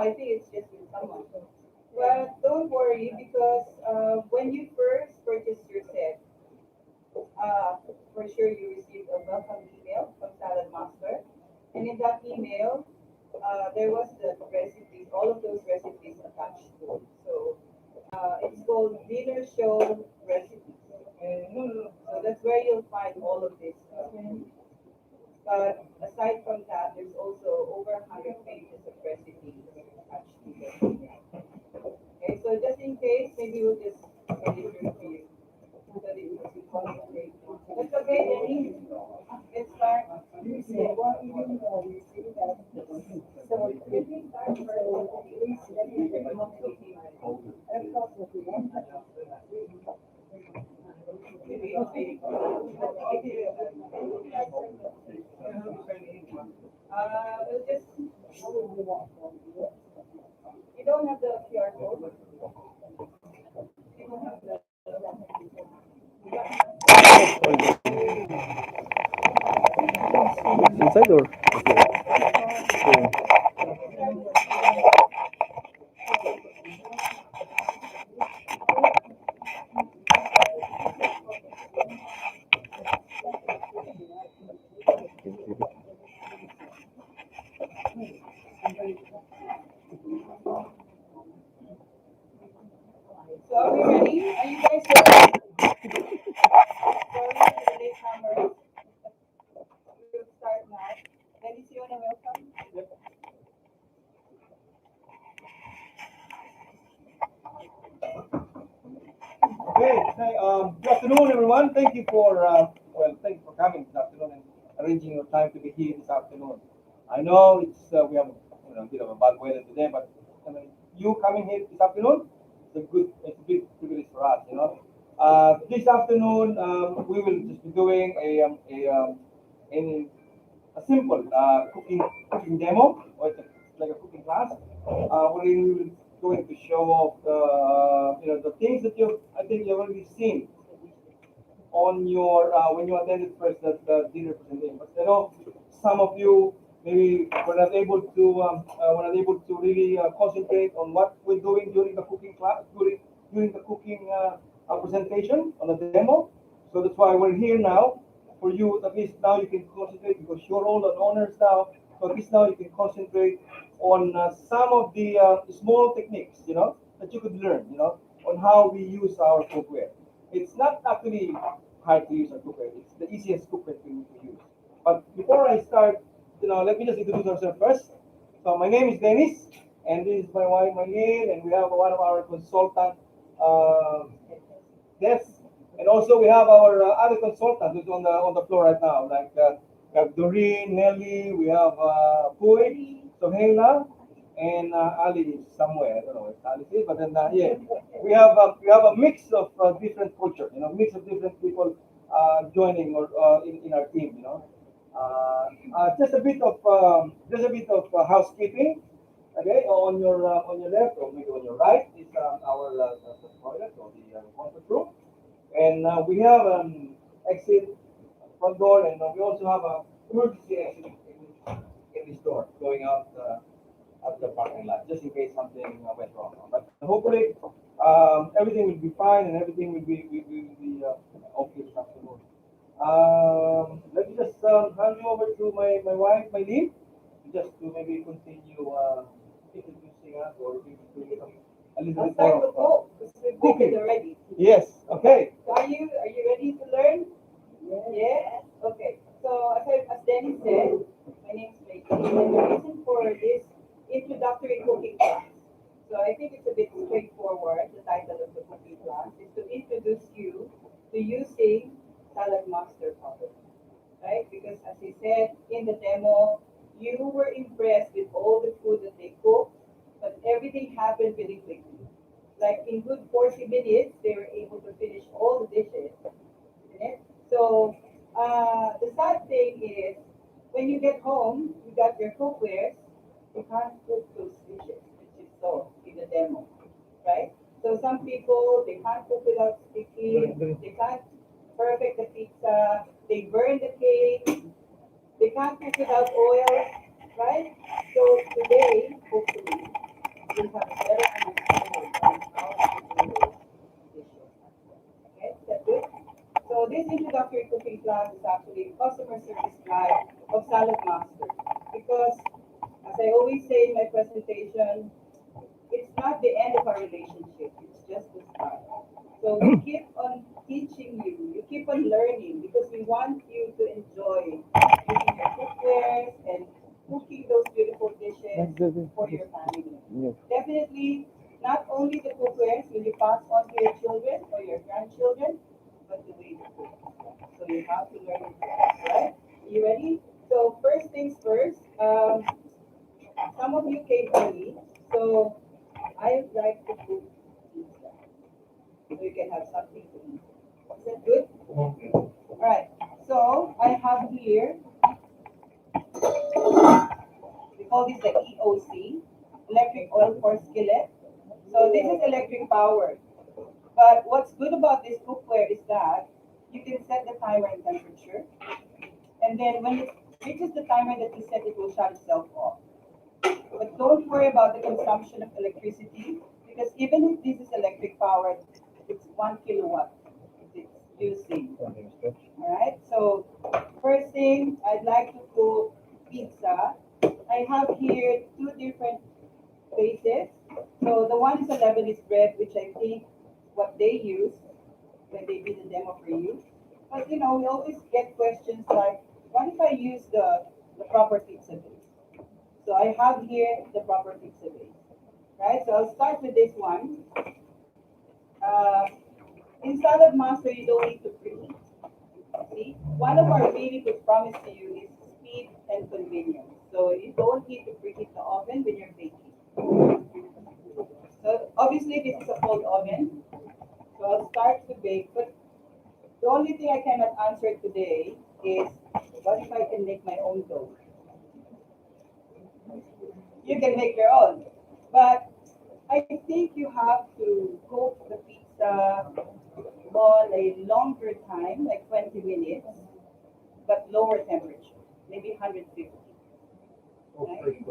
I think it's just with someone. But don't worry because when you first purchase your set, for sure you received a welcome email from Salad Master. And in that email, there was the recipes, all of those recipes attached to it. So it's called Dinner Show Recipes. So that's where you'll find all of this. But aside from that, there's also over 100 pages of recipes attached to it. Okay, so just in case, maybe we'll just edit it for you. So that you can concentrate. That's okay, Denny. Let's start. We'll just, you don't have the QR code. You don't have the, Inside or? so are we ready? Are you guys ready? Sorry for the latecomers. We'll start now. Dennis, you wanna welcome? Okay, hi, good afternoon, everyone. Thank you for thank you for coming this afternoon and arranging your time to be here this afternoon. I know it's we have a bit of a bad weather today, but I mean, you coming here this afternoon, it's a big privilege for us. This afternoon we will just be doing a simple cooking demo, or it's like a cooking class, wherein we will going to show off the things that you I think you've already seen on your when you attended first that dinner presentation. But I know some of you maybe were not able to really concentrate on what we're doing during the cooking class during the cooking presentation on the demo. So that's why we're here now for you. At least now you can concentrate because you're all the owners now. So at least now you can concentrate on some of the small techniques, that you could learn, on how we use our cookware. It's not actually hard to use a cookware. It's the easiest cookware to use. But before I start, let me just introduce ourselves first. So my name is Dennis, and this is my wife, Maylene, and we have one of our consultant, uh, Des, and also we have our other consultants who's on the floor right now, like we have Doreen, Nelly, we have Puy, Sohela, and Ali is somewhere. I don't know where Ali is, but then yeah, we have a mix of different culture, mix of different people joining or in our team, just a bit of housekeeping. Okay, on your left or maybe on your right is our the toilet or the comfort room, and we have an exit front door, and we also have a emergency exit in this door going out at the parking lot, just in case something went wrong. But hopefully, everything will be fine and everything will be okay this afternoon. Let me just hand you over to my wife, my lead, just to maybe continue introducing us or maybe doing a little I'll bit start more with of hope because we've cooking. cooking already. Yes. Okay. So are you ready to learn? Yes. Okay. So as Dennis said, my name is Lady, and the reason for this introductory cooking class. So I think it's a bit straightforward. The title of the cooking class is to introduce you to using Salad Master properly, right? Because as he said in the demo, you were impressed with all the food that they cooked, but everything happened really quickly. Like in good 40 minutes, they were able to finish all the dishes. Isn't So the sad thing is, when you get home, you got your cookwares, you can't cook those dishes, which is so in the demo, right? So some people they can't cook without sticking, they can't perfect the pizza, they burn the cake, they can't cook without oil, right? So today, hopefully, will have a better understanding on how to do those dishes. Okay, is that good? So this introductory cooking class is actually a customer service guide of Salad Master because, as I always say in my presentation, it's not the end of our relationship, it's just the start. So we keep on teaching you, you keep on learning because we want you to enjoy using your cookwares and cooking those beautiful dishes for your family. Yes. Definitely, not only the cookwares will you pass on to your children or your grandchildren, but the way to cook. So you have to learn it, right? You ready? So first things first, some of you came early, so I like to cook pizza, so you can have something to eat. Is that good? All right. So I have here, we call this the EOC, electric oil for skillet. So this is electric powered. But what's good about this cookware is that you can set the timer and temperature, and then when it reaches the timer that you set, it will shut itself off. But don't worry about the consumption of electricity because even if this is electric powered, it's 1 kilowatt it's using. All right. So first thing, I'd like to cook pizza. I have here two different bases. So the one is a Lebanese bread, which I think what they use when they did the demo for you. But we always get questions like, what if I use the proper pizza base? So I have here the proper pizza base, right? So I'll start with this one. Uh, in Salad Master, you don't need to preheat. See, one of our really good promise to you is speed and convenience. So you don't need to preheat the oven when you're baking. So obviously this is a cold oven. So I'll start to bake, but the only thing I cannot answer today is what if I can make my own dough? You can make your own. But I think you have to cook the pizza on a longer time, like 20 minutes, but lower temperature, maybe 150. Right?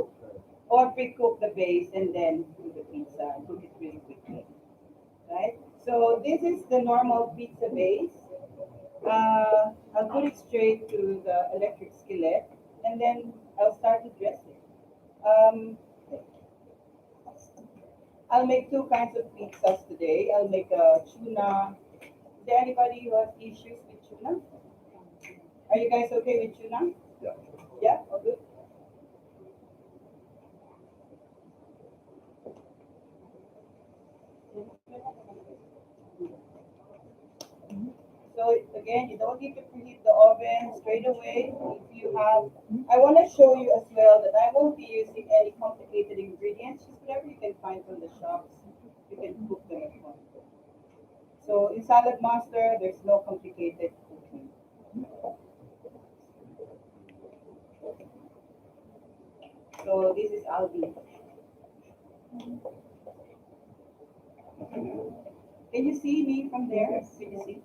Or pre-cook the base and then do the pizza and cook it really quickly. Right? So this is the normal pizza base. I'll put it straight to the electric skillet and then I'll start to dress it. Um, I'll make two kinds of pizzas today. I'll make a tuna. Is there anybody who has issues with tuna? Are you guys okay with tuna? Yeah. Yeah? All good? So again, you don't need to preheat the oven straight away. If you have, I want to show you as well that I won't be using any complicated ingredients. Just whatever you can find from the shops, you can cook them at home. So in Salad Master, there's no complicated cooking. So this is Aldi. Can you see me from there? Can you see?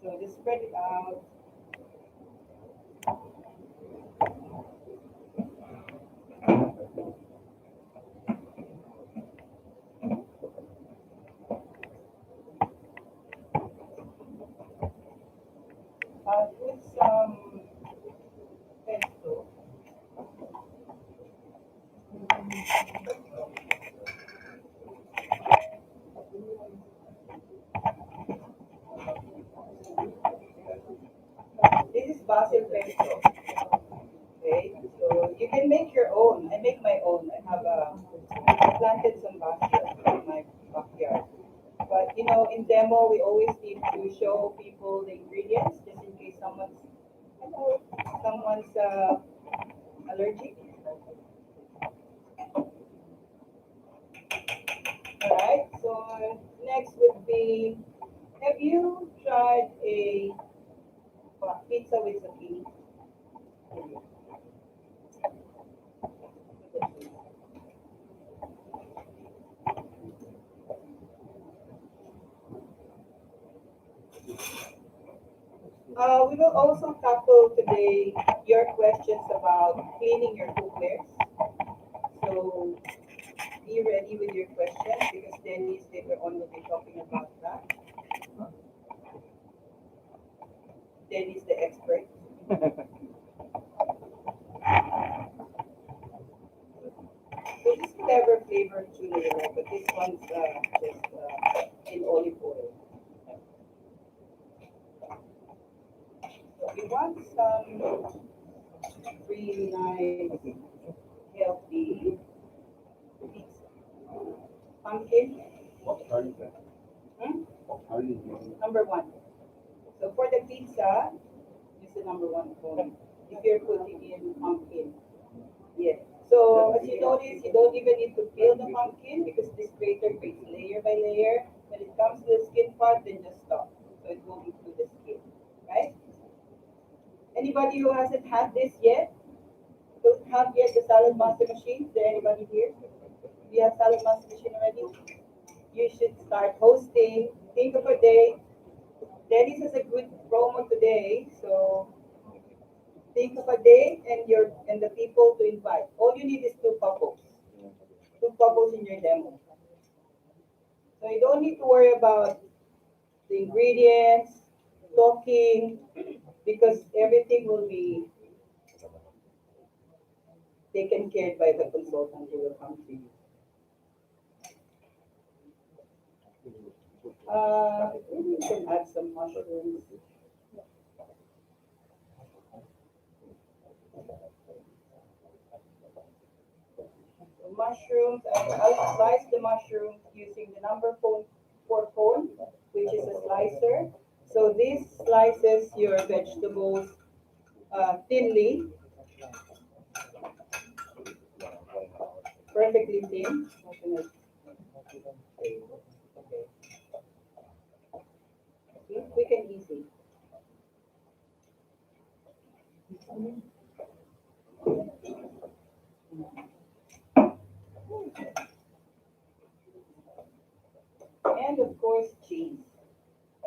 So just spread it out. Put some pesto. This is basil pesto. Okay, so you can make your own. I make my own. I planted some basil in my backyard. But in demo, we always need to show people the ingredients just in case someone's allergic. All right. So next would be, have you tried a pizza with zucchini? We will also tackle today your questions about cleaning your cookwares. So be ready with your questions because Dennis later on will be talking about that. Dennis the expert. So this clever flavor tuna, but this one's just in olive oil. So we want some really nice, healthy pizza. Pumpkin, What are you doing? hmm? What are you doing? Number one. So for the pizza, use the number one phone. If you're putting in pumpkin, yeah. So as you notice, you don't even need to peel the pumpkin because this grater grates layer by layer. When it comes to the skin part, then just stop. So it won't include the skin, right? Anybody who hasn't had this yet? Don't have yet the salad master machine? Is there anybody here? Do you have salad master machine already? You should start hosting. Think of a day. Dennis has a good promo today, so think of a day and the people to invite. All you need is two couples in your demo. So you don't need to worry about the ingredients, talking, because everything will be taken care by the consultant who will come to you. Maybe you can add some mushrooms. The mushrooms, I'll slice the mushrooms using the number four cone, which is a slicer. So this slices your vegetables thinly, perfectly thin. Quick and easy. And of course, cheese.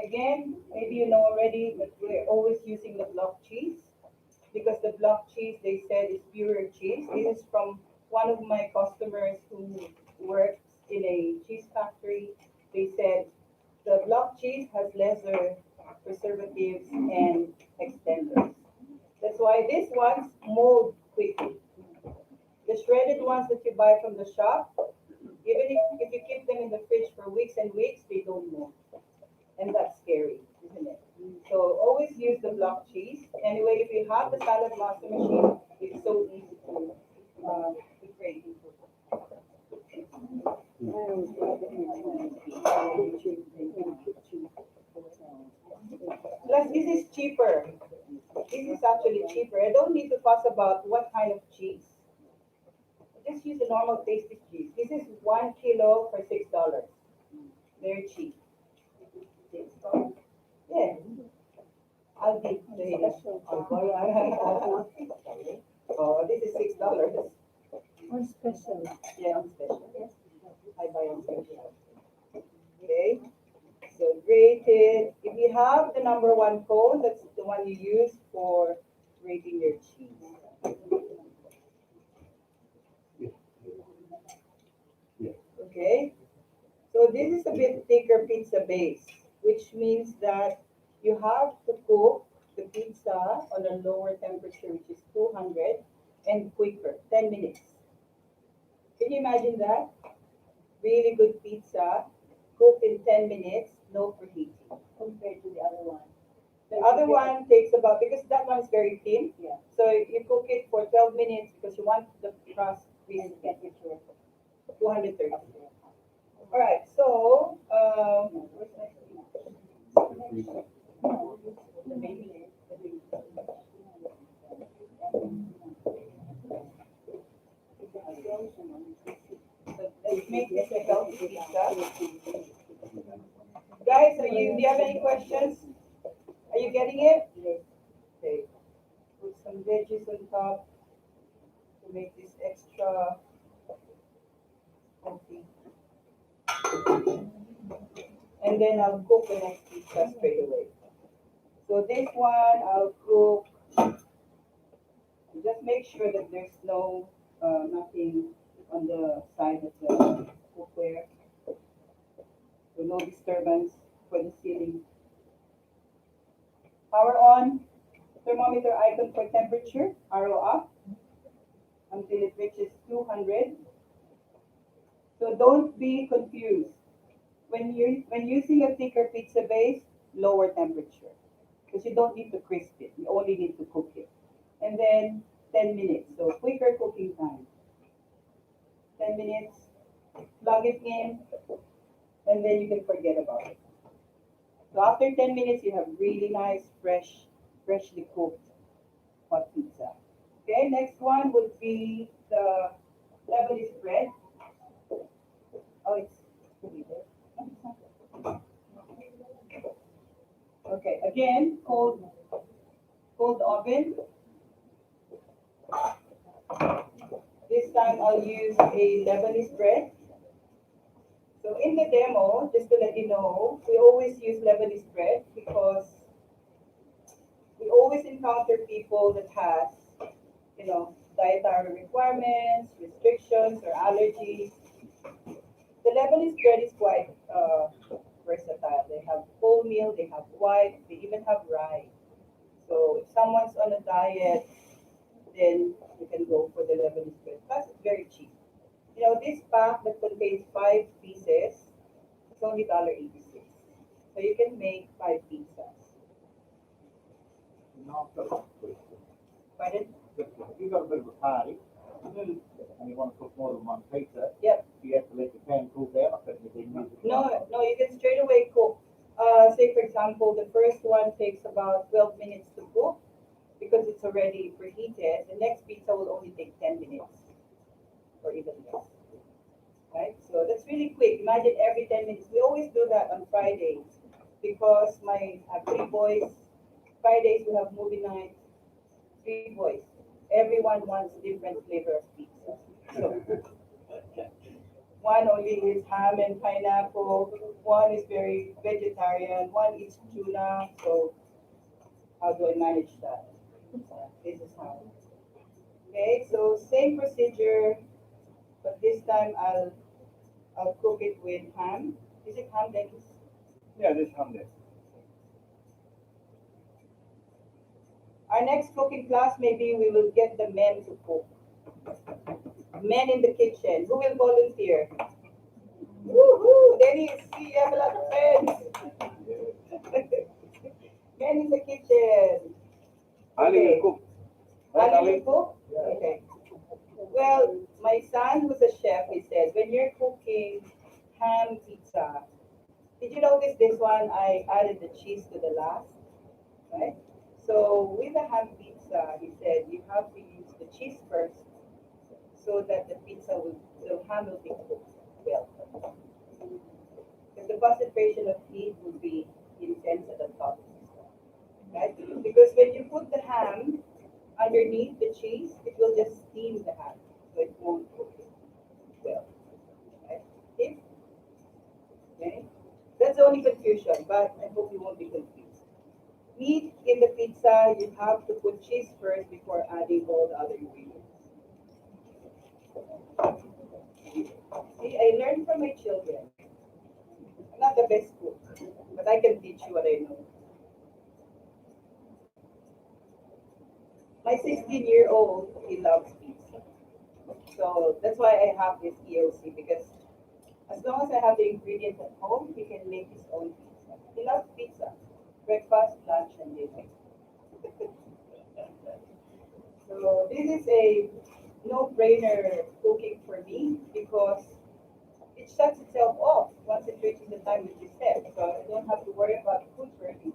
Again, maybe you know already, but we're always using the block cheese because the block cheese they said is purer cheese. This is from one of my customers who works in a cheese factory. They said the block cheese has lesser preservatives and extenders. That's why these ones mold quickly. The shredded ones that you buy from the shop, even if you keep them in the fridge for weeks and weeks, they don't mold. And that's scary, isn't it? So always use the block cheese. Anyway, if you have the salad master machine, it's so easy to create. Plus, this is cheaper. This is actually cheaper. I don't need to fuss about what kind of cheese. I just use the normal tasty cheese. This is 1 kilo for $6. Very cheap. $6. Yeah. I'll be the oh, this is $6. On special. Yeah, on special. I buy on special. Okay. So grated. If you have the number one cone, that's the one you use for grating your cheese. Okay. So this is a bit thicker pizza base, which means that you have to cook the pizza on a lower temperature, which is 200, and quicker, 10 minutes. Can you imagine that? Really good pizza, cooked in 10 minutes, no preheating. Compared to the other one. The other one takes about, because that one is very thin, Yeah. so you cook it for 12 minutes because you want the crust And crispy. get it to 230. All right, so where's my the baby? So let's make this a healthy pizza. Guys, do you have any questions? Are you getting it? Yes. Okay. Put some veggies on top to make this extra healthy. And then I'll cook the next pizza straight away. So this one I'll cook. Just make sure that there's nothing on side of the cookware. So no disturbance for the ceiling. Power on, thermometer icon for temperature, arrow up until it reaches 200. So don't be confused. When using a thicker pizza base, lower temperature. Because you don't need to crisp it, you only need to cook it. And then 10 minutes, so quicker cooking time. 10 minutes, plug it in, and then you can forget about it. So after 10 minutes, you have really nice, freshly cooked hot pizza. Okay, next one would be the Lebanese bread. Oh, it's really there. Okay, again, cold oven. This time I'll use a Lebanese bread. So in the demo, just to let you know, we always use Lebanese bread because we always encounter people that has, dietary requirements, restrictions, or allergies. The Lebanese bread is quite versatile. They have wholemeal, they have white, they even have rye. So if someone's on a diet, then you can go for the Lebanese bread. Plus, it's very cheap. This pack that contains 5 pieces is only $1.86. So you can make 5 pizzas. Now, I've got a question. Pardon? If you've got a bit of a party Mm. and you want to cook more than one pizza, Yep. do you have to let the pan cool down or put anything in it? No, you can straight away cook. Say, for example, the first one takes about 12 minutes to cook because it's already preheated. The next pizza will only take 10 minutes or even less. Right? So that's really quick. Imagine every 10 minutes. We always do that on Fridays because I have 3 boys. Fridays we have movie night. 3 boys. Everyone wants different flavor of pizza. So one only is ham and pineapple. One is very vegetarian. One is tuna. So how do I manage that? This is how. Okay, so same procedure, but this time I'll cook it with ham. Is it ham, Dennis? Yeah, this ham there. Our next cooking class, maybe we will get the men to cook. Men in the kitchen. Who will volunteer? Woohoo! Dennis, see, you have a lot of friends. Men in the kitchen. Ali will cook. Right, Ali Ali? will cook? Okay. Well, my son who's a chef, he said, when you're cooking ham pizza, did you notice this one? I added the cheese to the last, right? So with the ham pizza, he said you have to use the cheese first so that the ham will be cooked well. Because the concentration of heat will be intense at the top, right? Because when you put the ham underneath the cheese, it will just steam the ham, so it won't cook it well, right? Okay? That's the only confusion, but I hope you won't be confused. Meat in the pizza, you have to put cheese first before adding all the other ingredients. See, I learned from my children. I'm not the best cook, but I can teach you what I know. My 16-year-old, he loves pizza. So that's why I have this EOC because as long as I have the ingredients at home, he can make his own pizza. He loves pizza, breakfast, lunch, and dinner. So this is a no-brainer cooking for me because it shuts itself off once it reaches the time that you set. So I don't have to worry about food burning.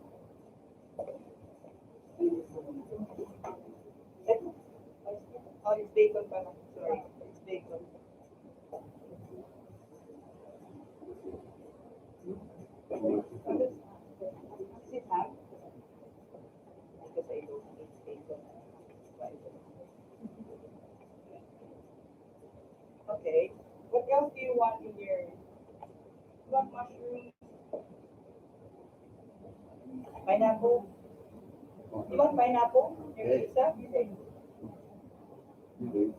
Oh, it's bacon pala. Sorry, it's bacon. Is it ham? Because I don't eat bacon. Okay. What else do you want in your? You want mushrooms? Pineapple? You want pineapple? Your Yeah. pizza? You do.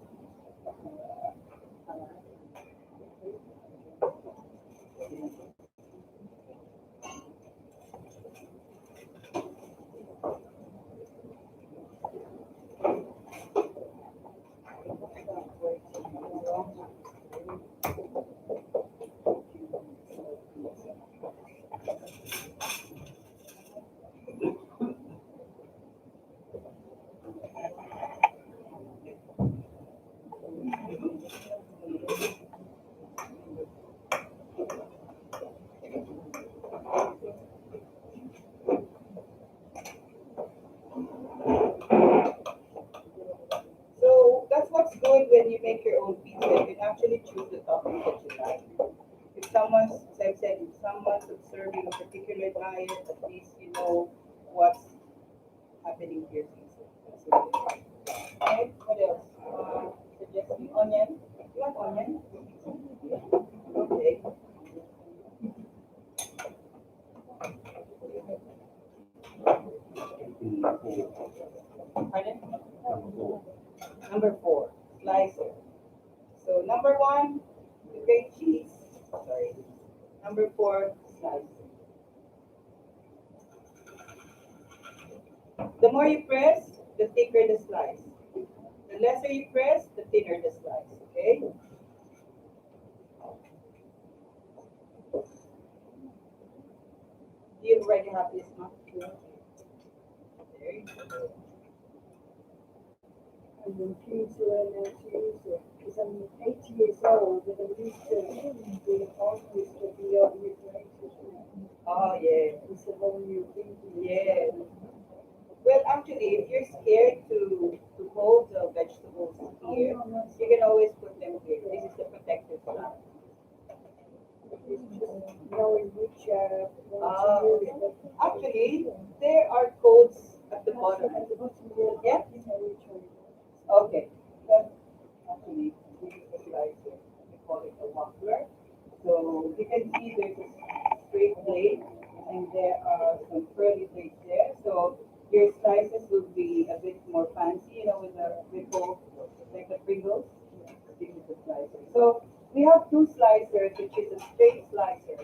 really choose the toppings that you like. If someone's, as I've said, if someone's observing a particular diet, at least you know what's happening here. So, okay, what else? Suggesting onion. You want onion? Okay. Pardon? Number four, slicer. So number one, the great cheese. Sorry. Number four, slicer. The more you press, the thicker the slice. The lesser you press, the thinner the slice. Okay? Do you already have this one? There you go. I'm confused when I choose it, because I'm 8 years old, and I'm used to being always to be on your places. Oh yeah. It's a whole new thing. Yeah. Well, actually, if you're scared to hold the vegetables here, you can always put them here. This is the protective flap. It's just knowing which one Ah, to okay. use. Actually, there are codes at the bottom. At the bottom, yeah. Yeah? You know which one. Okay. Then actually, this is the slicer. We call it a waffler. So you can see there's a straight blade, and there are some curly blades there. So your slices will be a bit more fancy, with the ripple, like the Pringles. This is the slicer. So we have two slicers, which is a straight slicer,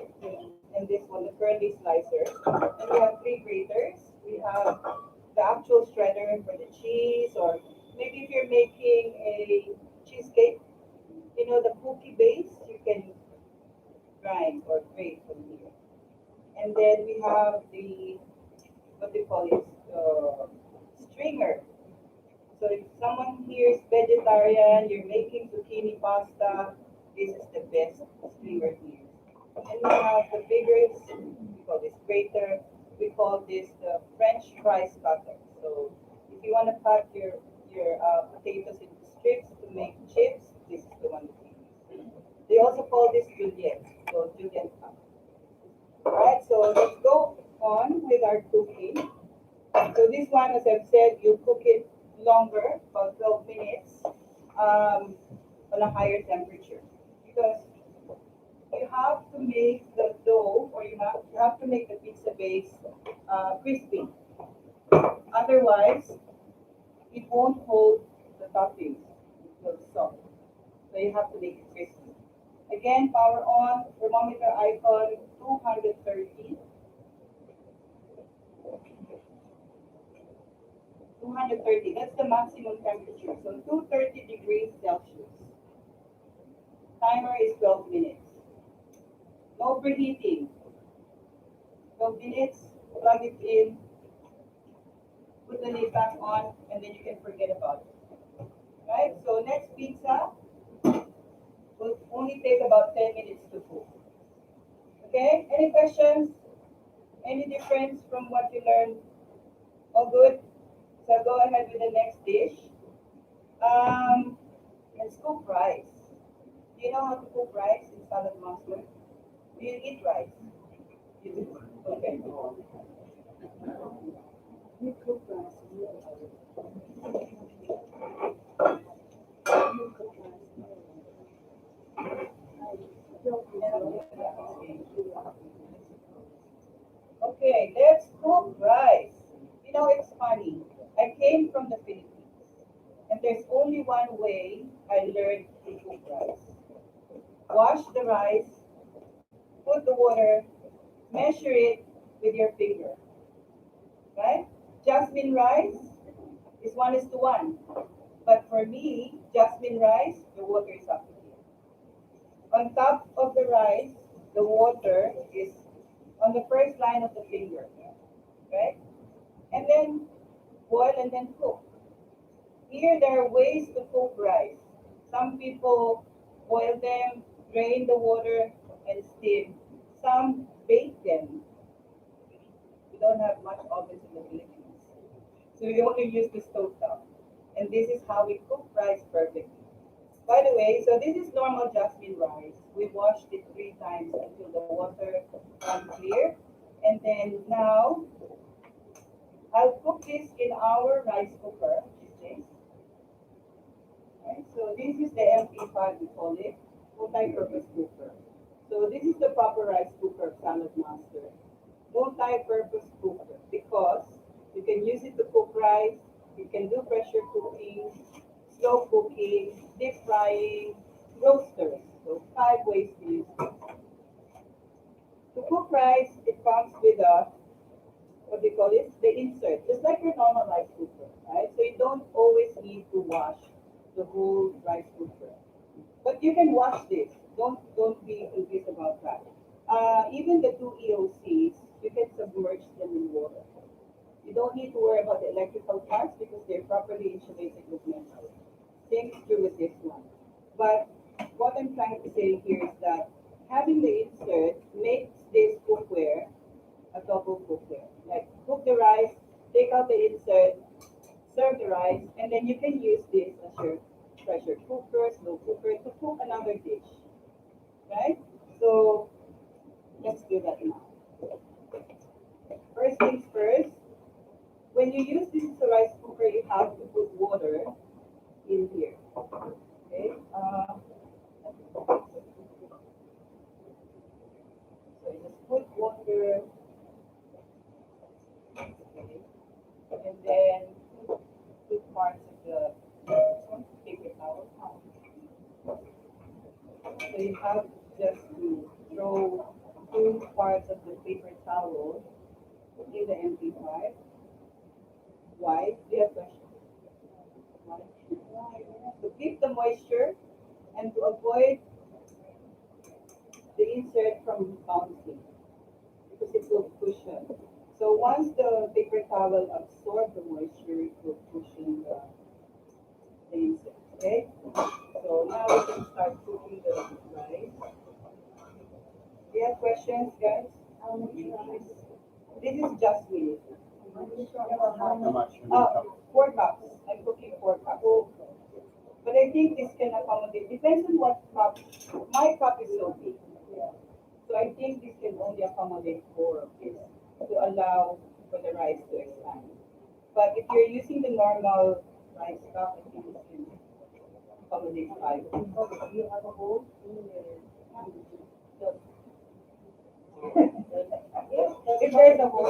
and this one, the curly slicer. And we have three graters. We have the actual shredder for the cheese, or maybe if you're making a cheesecake, the cookie base, you can grind or grate from here. And then we have the, what do you call it, stringer. So if someone here is vegetarian, you're making zucchini pasta, this is the best stringer here. And we have the bigger, we call this grater, we call this the French fries cutter. So if you want to cut your potatoes into strips to make chips, this is the one that we use. They also call this Juliet, so Juliet cut. Alright, so let's go on with our cooking. So this one, as I've said, you cook it longer, about 12 minutes, on a higher temperature. Because you have to make the dough, or you have to make the pizza base crispy. Otherwise, it won't hold the toppings. It will soft. So you have to make it crispy. Again, power on, thermometer icon, 230. 230, that's the maximum temperature. So 230 degrees Celsius. Timer is 12 minutes. No preheating. 12 minutes, plug it in, put the lid back on, and then you can forget about it. Right? So next pizza will only take about 10 minutes to cook. Okay? Any questions? Any difference from what you learned? All good? So go ahead with the next dish. Let's cook rice. Do you know how to cook rice in salad master? Do you eat rice? You do? Okay. You cook rice. You cook rice. I don't Okay, let's cook rice. It's funny. I came from the Philippines, and there's only one way I learned to cook rice. Wash the rice, put the water, measure it with your finger, right? Jasmine rice is 1:1. But for me, jasmine rice, the water is up to here. On top of the rice, the water is on the first line of the finger, right? And then boil and then cook. Here, there are ways to cook rice. Some people boil them, drain the water, and steam. Some bake them. We don't have much ovens in the Philippines. So we only use the stove top. And this is how we cook rice perfectly. By the way, so this is normal jasmine rice. We washed it 3 times until the water clear. And then now I'll cook this in our rice cooker, which is this. Right? So this is the MP5 we call it, multi-purpose cooker. So this is the proper rice cooker, salad master. Multi-purpose cooker because you can use it to cook rice, you can do pressure cooking, slow cooking, deep frying, roasters. So 5 ways to use it. To cook rice, it comes with a what do you call it? The insert, just like your normal rice cooker, right? So you don't always need to wash the whole rice cooker. But you can wash this. Don't be confused about that. Even the two EOCs, you can submerge them in water. You don't need to worry about the electrical parts because they're properly insulated with metal. Same is true with this one. But what I'm trying to say here is that having the insert makes this cookware a double cookware. Like cook the rice, take out the insert, serve the rice, and then you can use this as your pressure cooker, slow cooker to cook another dish. Right? So let's do that now. First things first, when you use this as a rice cooker, you have to put water in here. Okay? So you just put water, okay, and then 2 parts of the paper towel. So you have just to throw 2 parts of the paper towel in the MP5. Why? Do you have questions? Why? To keep the moisture and to avoid the insert from bouncing because it will cushion. So once the paper towel absorbs the moisture, it will cushion the insert. Okay? So now we can start cooking the rice. Do you have questions, guys? How much rice? This is just me. I'm just talking about how much. 4 cups. I'm cooking 4 cups. But I think this can accommodate. Depends on what cup. My cup is so big. So I think this can only accommodate 4 of this to allow for the rice to expand. But if you're using the normal rice cup, I think this can accommodate 5. Okay, you have a whole So, if there's a hole,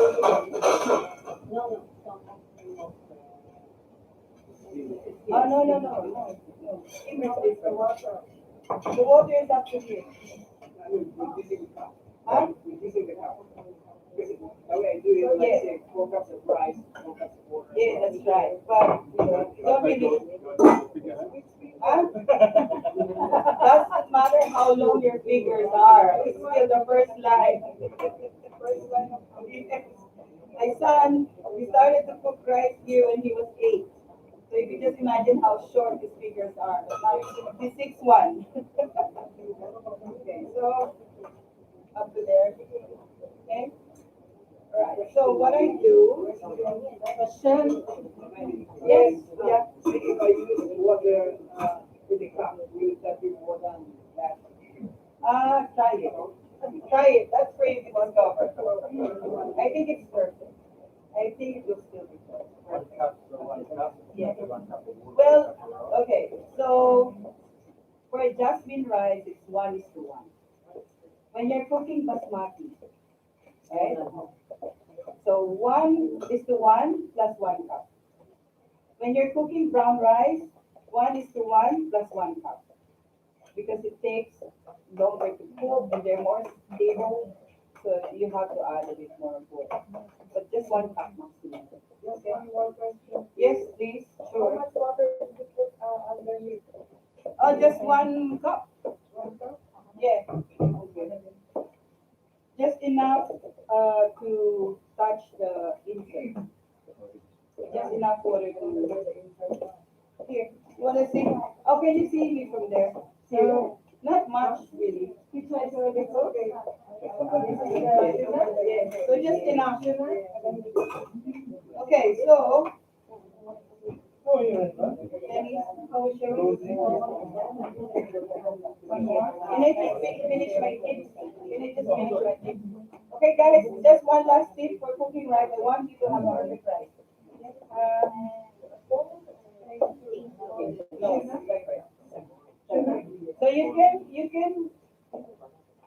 no. oh no. Immerse the water. The water is up to here. Huh? Yes. 4 cups of rice, 4 cups of water. Yeah, that's right. But you don't really. Huh? Doesn't matter how long your fingers are. It's still the first line. First line of obedience. My son, he started to cook rice here when he was 8. So you can just imagine how short his fingers are. But now he's 6'1". Okay, so up to there. Okay. Alright. So what I do, Hashem, yes, yeah. If I use water with the cup, will that be more than that? Try it. Try it. That's where you can discover. I think it's perfect. I think it will still be perfect. 1 cup, so 1 cup. Yeah. 1 cup of water. Well, okay. So for a jasmine rice, it's 1:1. When you're cooking basmati, right? So 1:1 plus 1 cup. When you're cooking brown rice, 1:1 plus 1 cup. Because it takes longer to cook and they're more stable, so you have to add a bit more water. But just 1 cup maximum. Okay, one question. Yes, please. How Sure. much water did you put underneath? Oh, just 1 cup. 1 cup? Yeah. Okay. Just enough to touch the insect. Just enough water to. Here, you wanna see? Oh, can you see me from there? So, not much really. Okay. Yeah, so just enough. Okay, so. Oh, yeah. Dennis, how was your? Can I just finish my tips? Can I just finish my tips? Okay, guys, just one last tip for cooking rice. I want you to have perfect rice. No, separate. Separate. So you can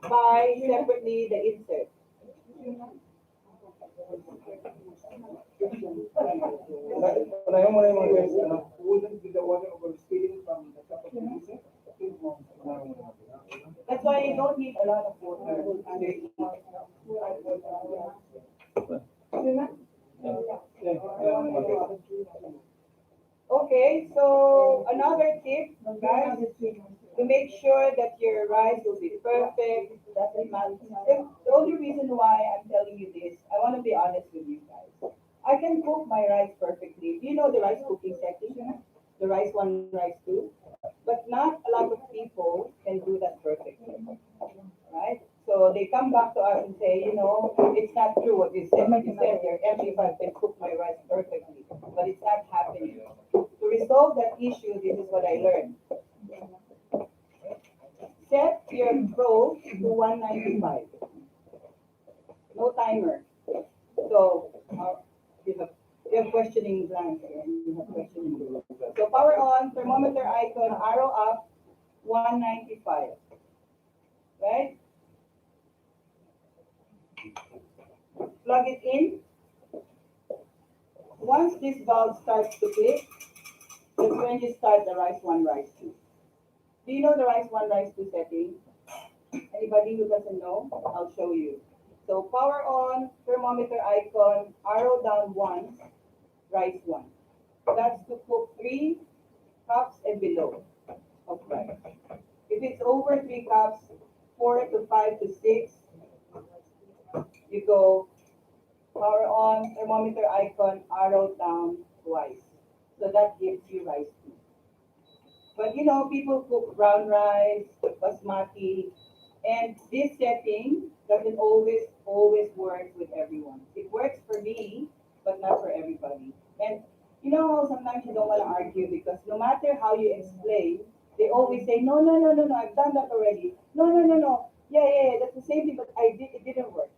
buy separately the insert. Unahin mo na yung mga guys, ano, wouldn't be the water overspilling from the top of the music. That's why you don't need a lot of water. Okay, so another tip, guys, to make sure that your rice will be perfect, doesn't matter. The only reason why I'm telling you this, I want to be honest with you guys. I can cook my rice perfectly. Do you know the rice cooking setting? The rice one, rice two. But not a lot of people can do that perfectly, right? So they come back to us and say, it's not true what you said. You said your MP5 can cook my rice perfectly, but it's not happening. To resolve that issue, this is what I learned. Set your probe to 195. No timer. So you have questioning glance here. You have questioning glance. So power on, thermometer icon, arrow up, 195. Right? Plug it in. Once this valve starts to click, that's when you start the rice one, rice two. Do you know the rice one, rice two setting? Anybody who doesn't know, I'll show you. So power on, thermometer icon, arrow down once, rice one. That's to cook 3 cups and below of rice. If it's over 3 cups, 4 to 5 to 6, you go power on, thermometer icon, arrow down twice. So that gives you rice two. But people cook brown rice, basmati, and this setting doesn't always work with everyone. It works for me, but not for everybody. And sometimes you don't want to argue because no matter how you explain, they always say, no, no, no, no, no, I've done that already. No, no, no, no. Yeah, yeah, yeah, that's the same thing, but it didn't work.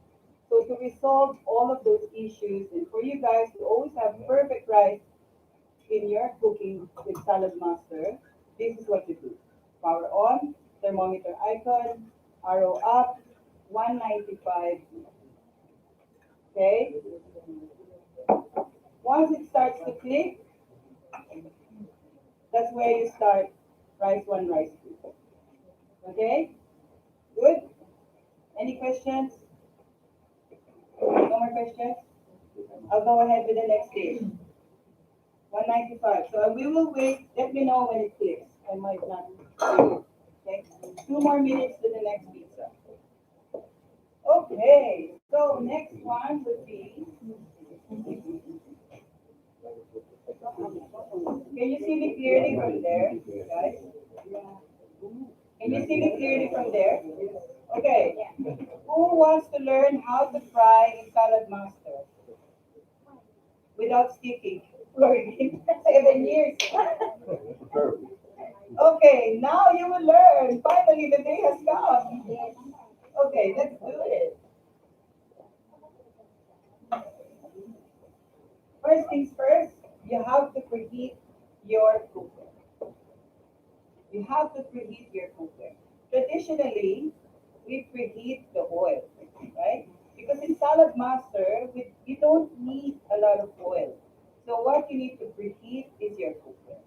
So to resolve all of those issues and for you guys to always have perfect rice in your cooking with Salad Master, this is what you do. Power on, thermometer icon, arrow up, 195. Okay? Once it starts to click, that's where you start rice one, rice two. Okay? Good? Any questions? No more questions? I'll go ahead with the next stage. 195. So we will wait. Let me know when it clicks. I might not. Okay. 2 more minutes to the next pizza. Okay. So next one would be. Can you see me clearly from there, guys? Can you see me clearly from there? Okay. Who wants to learn how to fry in Salad Master without sticking? 7 years. Okay, now you will learn. Finally, the day has come. Okay, let's do it. First things first, you have to preheat your cooker. You have to preheat your cooker. Traditionally, we preheat the oil, right? Because in Salad Master, you don't need a lot of oil. So what you need to preheat is your cooker.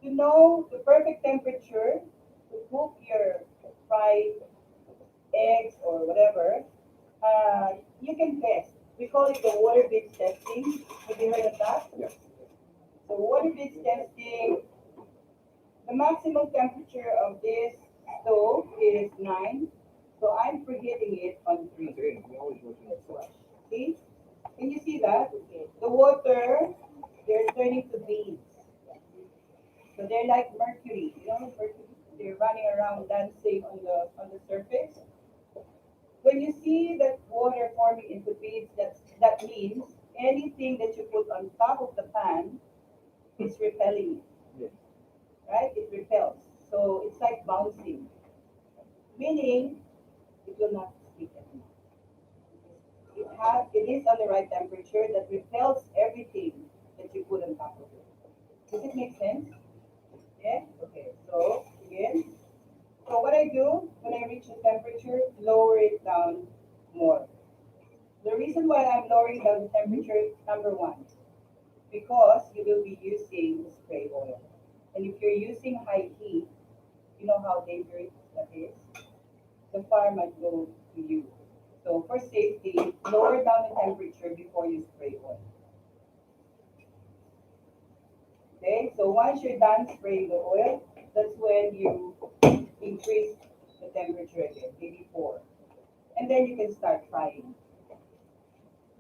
To know the perfect temperature to cook your fried eggs or whatever, you can test. We call it the water bits testing. Have you heard of that? Yes. So water bits testing, the maximum temperature of this stove is 9. So I'm preheating it on 3. Let's watch. See? Can you see that? The water, they're turning to beads. So they're like mercury. Mercury? They're running around dancing on the surface. When you see that water forming into beads, that means anything that you put on top of the pan is repelling it, right? It repels. So it's like bouncing, meaning it will not stick anymore. It is on the right temperature that repels everything that you put on top of it. Does it make sense? Yeah? Okay. So again. So what I do when I reach the temperature, lower it down more. The reason why I'm lowering down the temperature, number one, because you will be using spray oil. And if you're using high heat, you know how dangerous that is. The fire might go to you. So for safety, lower down the temperature before you spray oil. Okay, so once you're done spraying the oil, that's when you increase the temperature again, maybe 4. And then you can start frying.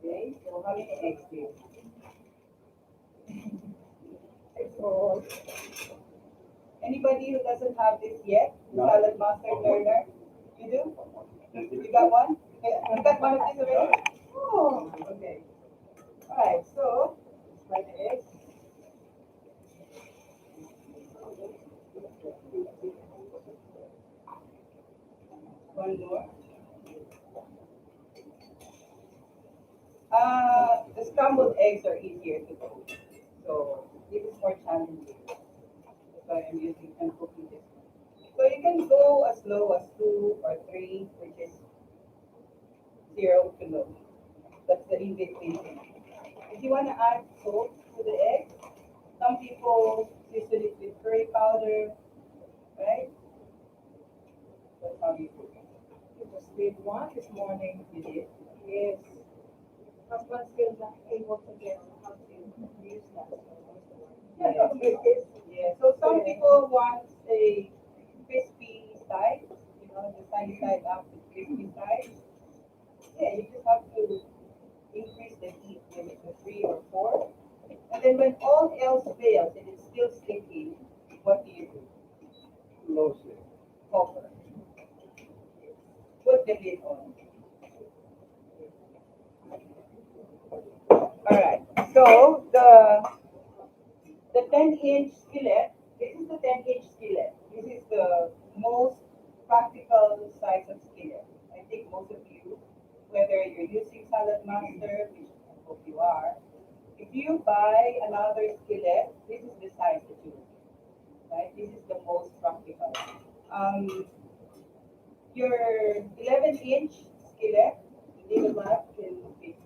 Okay, so how many eggs do you have? Anybody who doesn't have this yet, the No. salad master learner? You do? You got one? You got one of these already? Oh, okay. Alright, so fry the eggs. One more. The scrambled eggs are easier to cook. So this is more challenging. That's why I'm cooking this one. So you can go as low as 2 or 3, which is 0 to low. That's the in-between thing. If you want to add salt to the egg, some people season it with curry powder, right? That's how you cook it. You just did one this morning. You did. Yes. Husband still not able to get how to use that. Yeah. So some people want a crispy side, the sunny side up with crispy side. Yeah, you just have to increase the heat maybe to 3 or 4. And then when all else fails and it's still sticking, what do you do? Low flame. Cover. Put the lid on. Alright. So the 10-inch skillet, this is the 10-inch skillet. This is the most practical size of skillet. I think most of you, whether you're using Salad Master, which I hope you are, if you buy another skillet, this is the size that you will get, right? This is the most practical. Um, your 11-inch skillet, the little one can fit.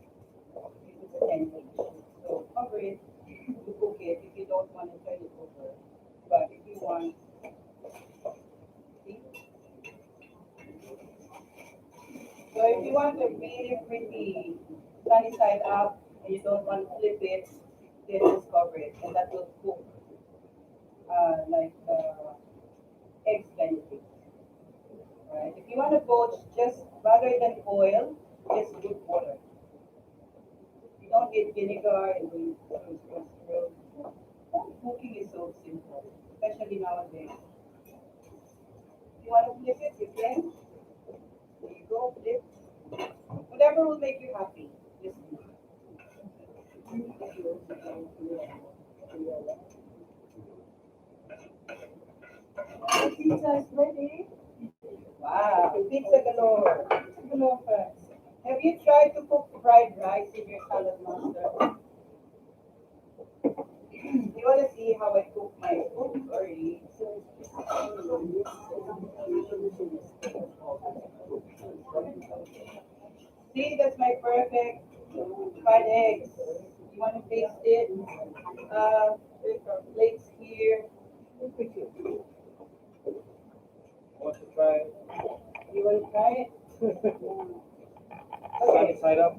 This is a 10-inch. So cover it to cook it if you don't want to turn it over. But if you want, see? So if you want a really pretty sunny side up and you don't want to flip it, then just cover it and that will cook like eggs benefit. Right? If you want to poach, just rather than oil, just good water. You don't need vinegar and we cooking is so simple, especially nowadays. If you want to flip it, you can. There you go, flip. Whatever will make you happy, just do. Pizza is ready. Wow, pizza galore. Pizza galore first. Have you tried to cook fried rice in your salad master? You want to see how I cook my food or eat? See, that's my perfect fried eggs. You want to taste it? There's our plates here. Want to try You want to try it? sunny Okay, side up?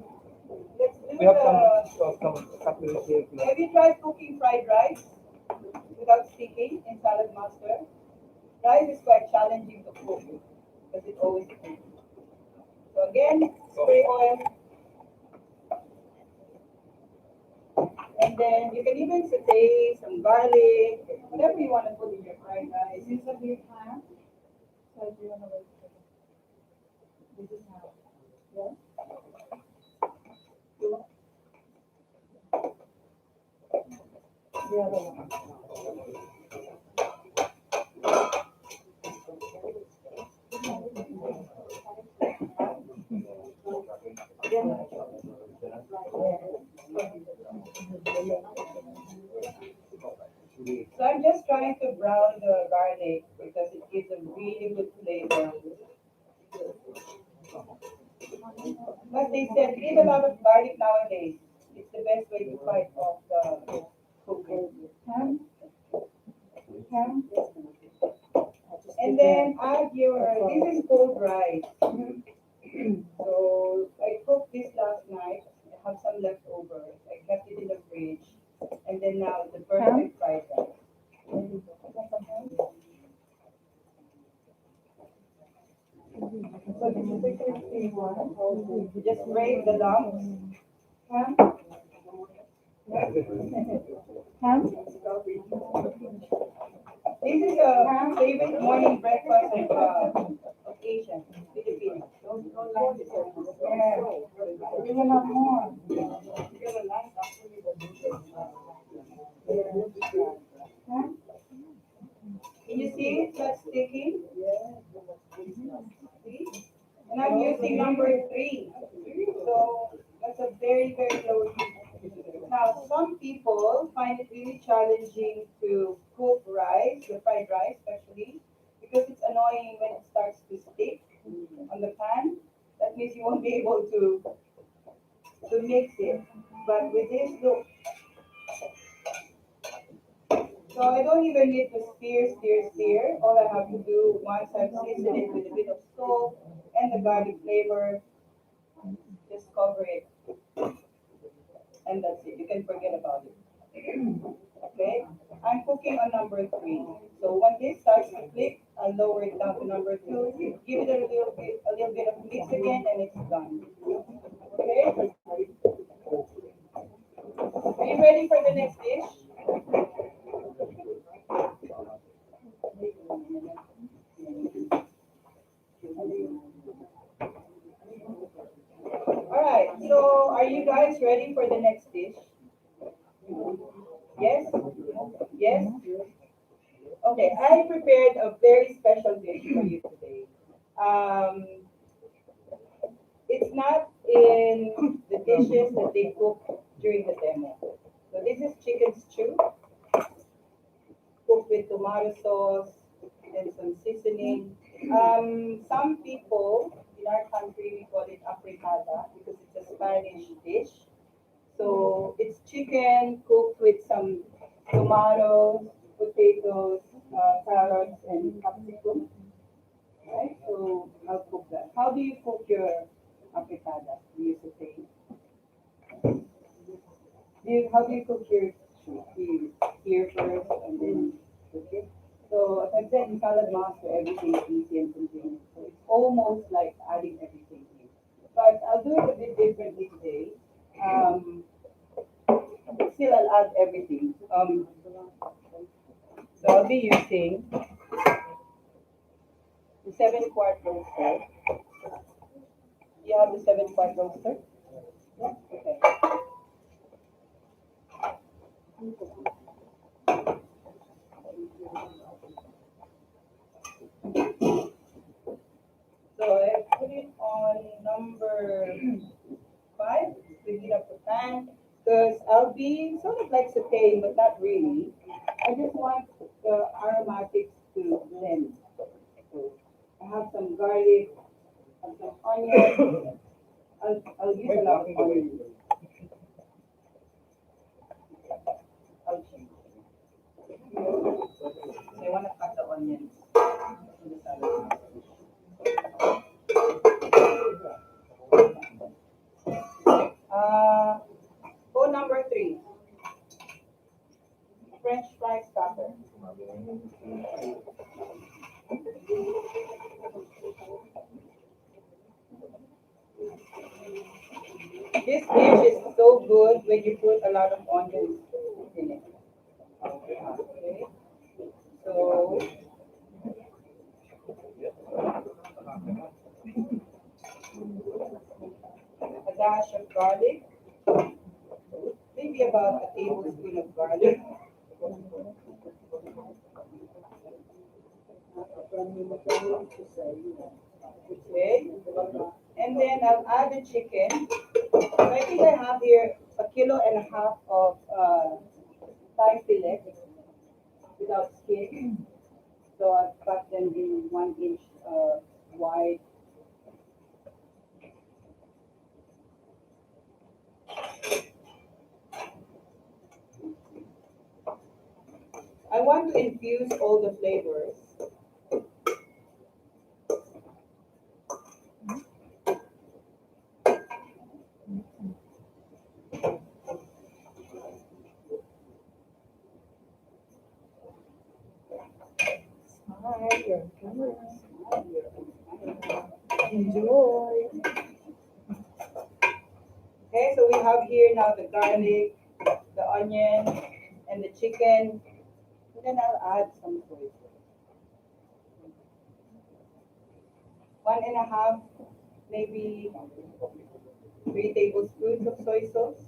let's do We have the. some chocolate here. Have you tried cooking fried rice without sticking in salad master? Rice is quite challenging to cook because it always sticks. So again, spray oil, and then you can even saute some garlic, whatever you want to put in your fried rice. Is this a big pan? So do you want to wait for this? This is how. Yeah. The other one. flavor. But they said eat a lot of garlic nowadays. It's the best way to fight off the cooking. Ham, ham, and then add your. This is cold rice. So I cooked this last night. I have some leftovers. I kept it in the fridge, and then now the perfect fried rice. So this is the crispy one. Just break the lumps. Ham. Ham. This is a favorite morning breakfast of Asian, Filipino. Don't like it so much. Yeah. Even not more. Huh? Can you see it? That's sticking. See? And I'm using number three. So that's a very, very low heat. Now, some people find it really challenging to cook rice, the fried rice especially, because it's annoying when it starts to stick on the pan. That means you won't be able to mix it. But with this, look, so I don't even need to stir. All I have to do once I've seasoned it with a bit of salt and the garlic flavor, just cover it, and that's it. You can forget about it. Okay? I'm cooking on number three. So when this starts to click, I'll lower it down to number two. Give it a little bit of mix again, and it's done. Okay? Are you ready for the next dish? All right. So are you guys ready for the next dish? Yes? Yes? Okay, I prepared a very special dish for you today. Um, it's not in the dishes that they cook during the demo. So this is chicken stew cooked with tomato sauce and some seasoning. Some people in our country we call it afritada because it's a Spanish dish. So it's chicken cooked with some tomatoes, potatoes, carrots, and capsicum. Right? So I'll cook that. How do you cook your afritada? Do you saute? How do you cook your stew? Do you sear first and then cook it? So as I said, in salad master, everything is easy and convenient. So it's almost like adding everything in. But I'll do it a bit differently today. Um, Still, I'll add everything. So I'll be using the 7-quart roaster. You have the 7-quart roaster? Yeah. Okay. So I put it on number 5 to heat up the pan because I'll be sort of like sauteing, but not really. I just want the aromatics to blend. So I have some garlic, have some onion. I'll use a lot of onion. I'll change. So I want to cut the onions in the salad. Uh, Go number 3, French fry starter. This dish is so good when you put a lot of onions in it. Okay. So a dash of garlic, maybe about a tablespoon of garlic. Okay. And then I'll add the chicken. So I think I have here a kilo and a half of thigh fillet without skin. So I've cut them in 1-inch use all the flavors. Smile, you're enjoy. Okay, so we have here now the garlic, the onion, and the chicken. And then I'll add some soy sauce. 1.5, maybe 3 tablespoons of soy sauce.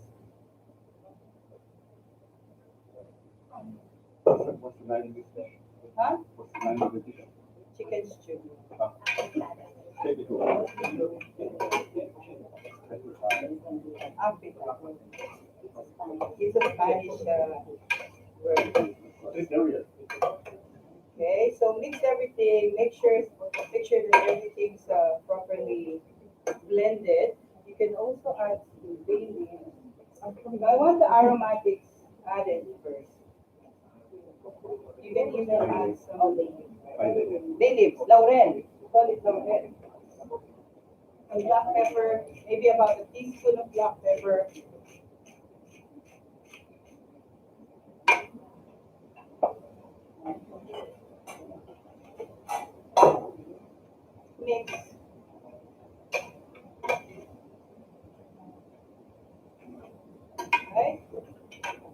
What's the name of this dish? Huh? What's the name of the dish? Chicken stew. Africa. It's a Spanish word. Okay, so mix everything. Make sure that everything's properly blended. You can also add some bay leaves. I want the aromatics added first. You can even add some bay leaves, laurel. We call it laurel. And black pepper, maybe about a teaspoon of black pepper. Mix. Right?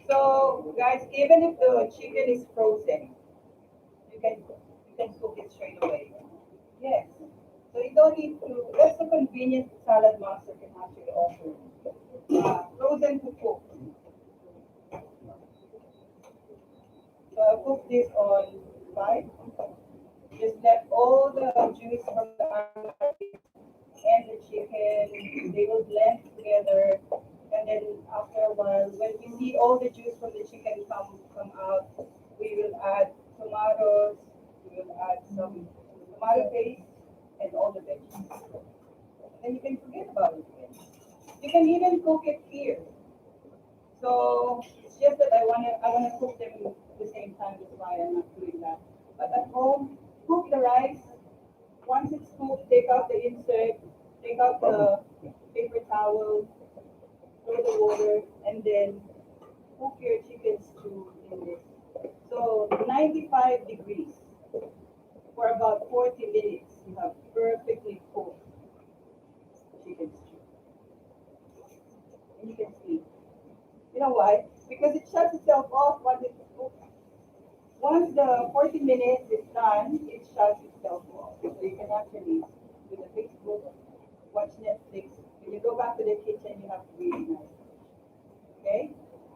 So guys, even if the chicken is frozen, you can cook it straight away. Yes. So you don't need to. That's the convenient salad master can actually offer. Frozen to cook. So I cook this on 5. Just let all the juice from the aromatics and the chicken, they will blend together. And then after a while, when we see all the juice from the chicken come out, we will add tomatoes, we will add some tomato paste and all the veggies. Then you can forget about it again. You can even cook it here. So it's just that I wanna cook them at the same time, that's why I'm not doing that. But at home, cook the rice. Once it's cooked, take out the insert, take out the paper towel, throw the water, and then cook your chicken stew in this. So 95 degrees for about 40 minutes. You have perfectly cooked chicken stew. And you can see. You know why? Because it shuts itself off once it's cooked. Once the 40 minutes is done, it shuts itself off. So you can actually, with a Facebook, watch Netflix. When you go back to the kitchen, you have to really nice. Okay?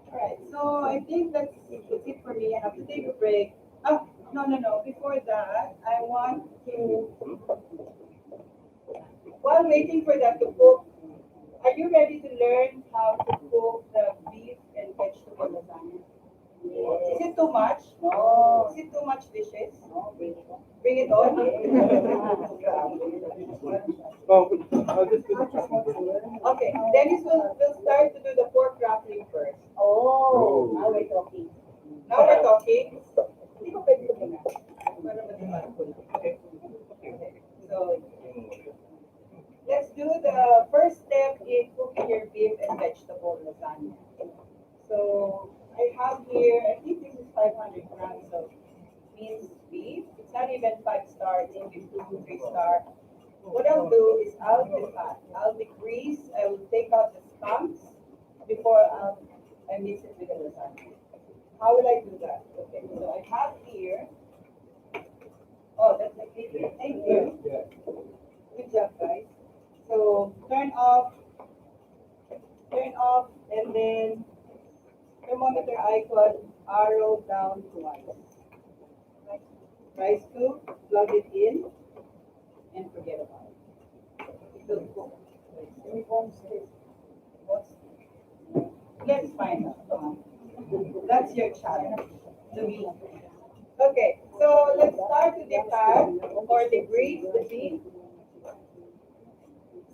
Alright, so I think that's it for me. I have to take a break. Oh, no. Before that, I want to, while waiting for that to cook, are you ready to learn how to cook the beef and vegetable lasagna? Is it too much? No. Is it too much dishes? No. Bring it on. Okay, Dennis will start to do the pork wrapping first. Oh, now we're talking. Now we're talking. Hindi ko pwede tumingin. Para matimaan ko lang. Okay. So, let's do the first step in cooking your beef and vegetable lasagna. So, I have here, I think this is 500 grams of minced beef. It's not even 5 star, it's only 2 to 3 star. What I'll do is I'll degrease, I will take out the stumps before I mix it with the lasagna. How will I do that? Okay, so I have here, oh, that's a good. Thank you. Good job, guys. So turn off, and then thermometer icon, arrow down twice. Rice cube, plug it in, and forget about it. It will cook. Let's find out. Come on. That's your challenge to me. Okay, so let's start to decant or degrease the beef.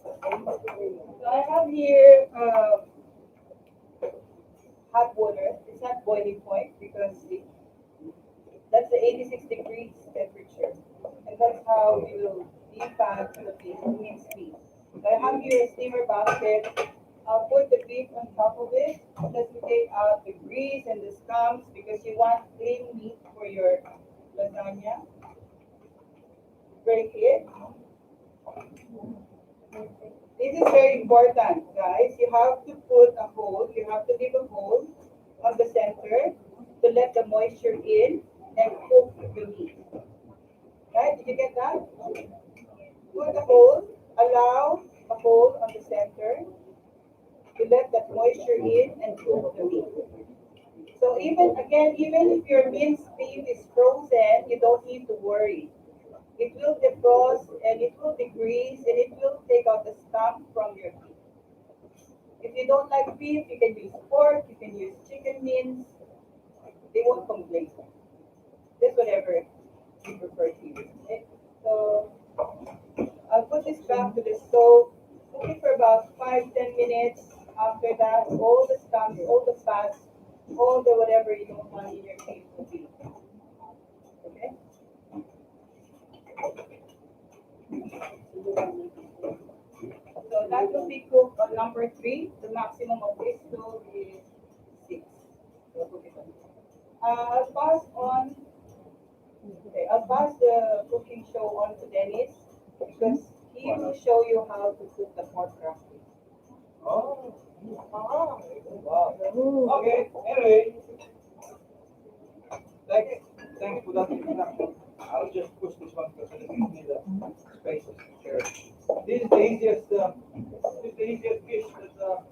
So I have here hot water. It's not boiling point because That's the 86 degrees temperature. And that's how we will defat the beef, minced beef. So I have here a steamer basket. I'll put the beef on top of it. Just to take out the grease and the scums because you want clean meat for your lasagna. Very clear? This is very important, guys. You have to put a hole, you have to leave a hole on the center to let the moisture in and cook the meat. Right? Did you get that? Put a hole, allow a hole on the center to let that moisture in and cook the meat. So even again, even if your minced beef is frozen, you don't need to worry. It will defrost and it will degrease and it will take out the scum from your beef. If you don't like beef, you can use pork, you can use chicken mince. They won't complain. Just whatever you prefer to use. Okay? So I'll put this back to the stove. Cook it for about 5-10 minutes. After that, all the scum, all the fats, all the whatever you don't want in your beef will be. Okay? So that will be cooked on number 3. The maximum of this stove is 6. So cook it on. I'll pass on. Okay, I'll pass the cooking show on to Dennis because he will show you how to cook the pork crackling. Oh, wow. Okay, anyway, thanks, thanks for that introduction. I'll just push this one because it gives me the space to share. This is the easiest, this is the easiest dish that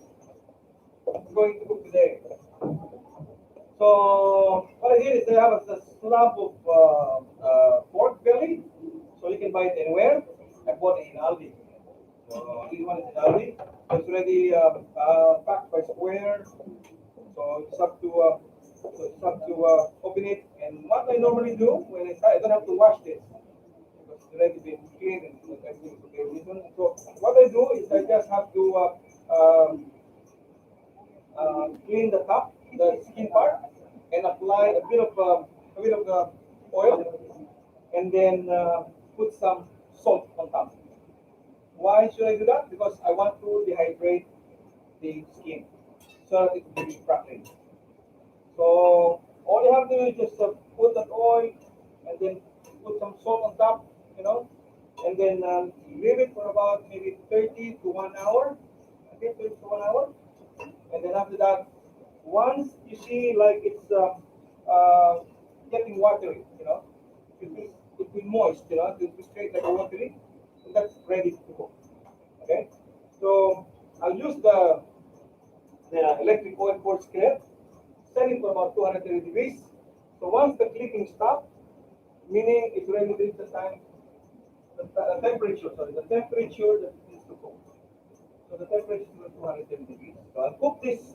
I'm going to cook today. So what I did is I have a slab of pork belly, so you can buy it anywhere. I bought it in Aldi. So this one is in Aldi. So it's already packed by square. So it's up to open it. And what I normally do when I don't have to wash this because it's already been cleaned and everything is okay with this one. So what I do is I just have to clean the top, the skin part, and apply a bit of oil, and then put some salt on top. Why should I do that? Because I want to dehydrate the skin so that it will be crackling. So all you have to do is just put that oil and then put some salt on top, and then leave it for about maybe 30 to 1 hour. Okay, 30 to 1 hour. And then after that, once you see like it's getting watery, it will moist, it will straight like a watery, and that's ready to cook. Okay, so I'll use the electric oil pour skillet, set it for about 230 degrees. So once the clicking stops, meaning it's ready to reach the temperature, sorry, the temperature that it needs to cook. So the temperature is 210 degrees. So I'll cook this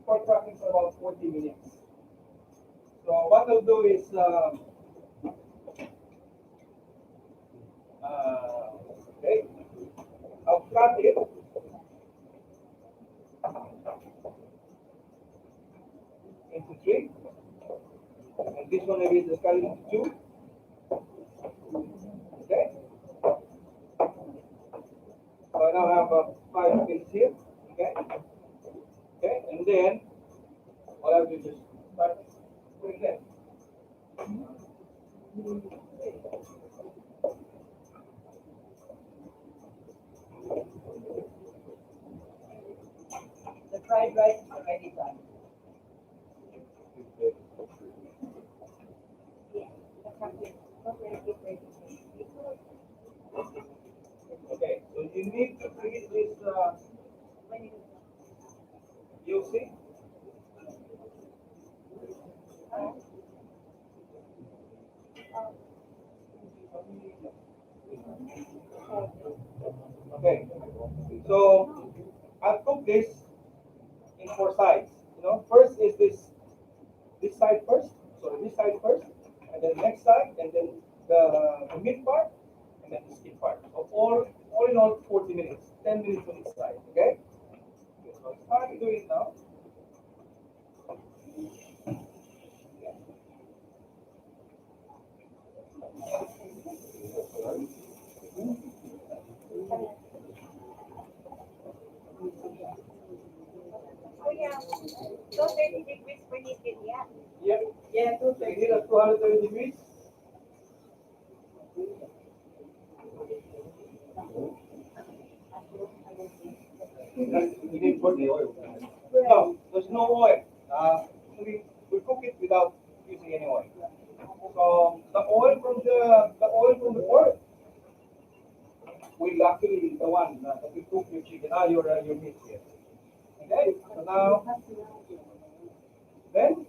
pork crackling for about 40 minutes. So what I'll do is, okay, I'll cut it into 3, and this one maybe just cut it into 2. Okay, so I now have 5 pieces here. Okay, okay, and then what I'll do is just start putting them. The fried rice is already done. Okay, so you need to treat this, you see? Okay, so I'll cook this in 4 sides. First is this side first, sorry, this side first, and then next side, and then the meat part, and then the skin part. So all in all, 40 minutes, 10 minutes on each side. Okay. Okay, so I'll start doing it now. degrees for heated, yeah. Yeah. Yeah, So you need a 230 degrees. You need to put the oil. No, there's no oil. We cook it without using any oil. So the oil from the pork will actually be the one that will cook your chicken. Your meat here. Okay. So now then,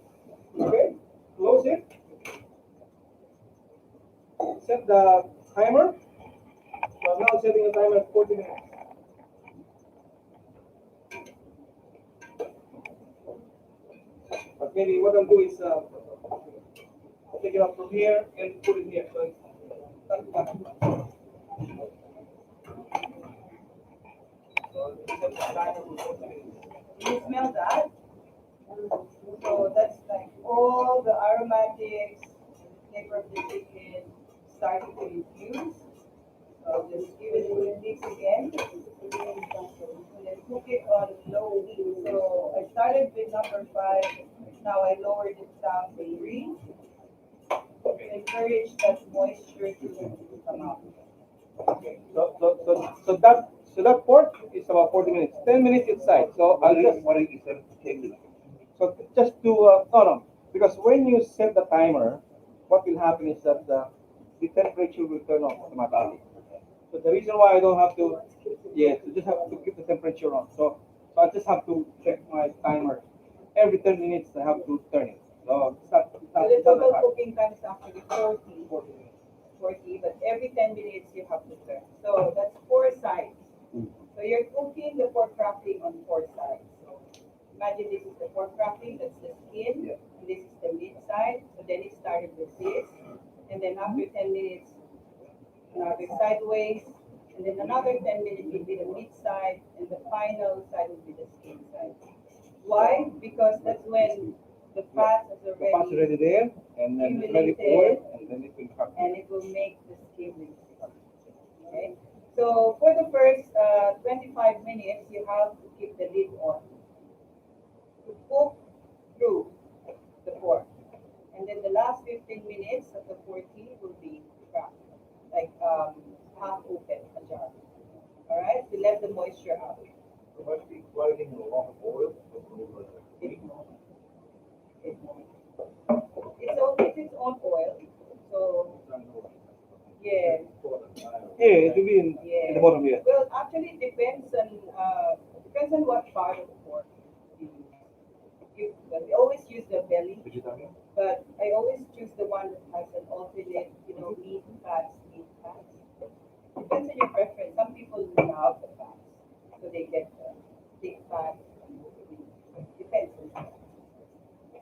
okay, close it. Set the timer. So I'm now setting the timer at 40 minutes. But maybe what I'll do is I'll take it up from here and put it here. So it's so set the timer for 40 minutes. You smell that? So that's like all the aromatics, flavor of the chicken starting to infuse. So just give it a little mix again. And then cook it on low heat. So I started with number 5. Now I lowered it down to 3. To encourage that moisture to come out. Okay. So that pork is about 40 minutes. 10 minutes inside. So I'll just What did you say? 10 minutes. so just to no, because when you set the timer, what will happen is that the temperature will turn off automatically. So the reason why I don't have to, yes, I just have to keep the temperature on. So I just have to check my timer every 10 minutes. I have to turn it. So So the it's not that total hard. cooking time is actually 40. 40 minutes. 40, but every 10 minutes you have to turn. So that's 4 sides. So you're cooking the pork wrapping on 4 sides. So imagine this is the pork wrapping, that's the skin, Yeah. and this is the meat side. So then it started with this, and then after 10 minutes, another sideways, and then another 10 minutes will be the meat side, and the final side will be the skin side. Why? Because that's when the fat is The parts already already there, and then it's ready for oil, and then it will come. and it will make the skin release. Okay? So for the first 25 minutes, you have to keep the lid on to cook through the pork. And then the last 15 minutes of the 40 will be cracked, like half open, a jar. All right? To let the moisture out. It must be floating in a lot of oil. It won't. It won't. It's its own oil. So, yeah. Yeah, it will be in the bottom here. Well, actually, it depends on what part of the pork you use. We always use the belly, Vegetarian? but I always choose the one that has an alternate, meat fats, meat fats. Depends on your preference. Some people love the fats, so they get the big fat. Depends on them.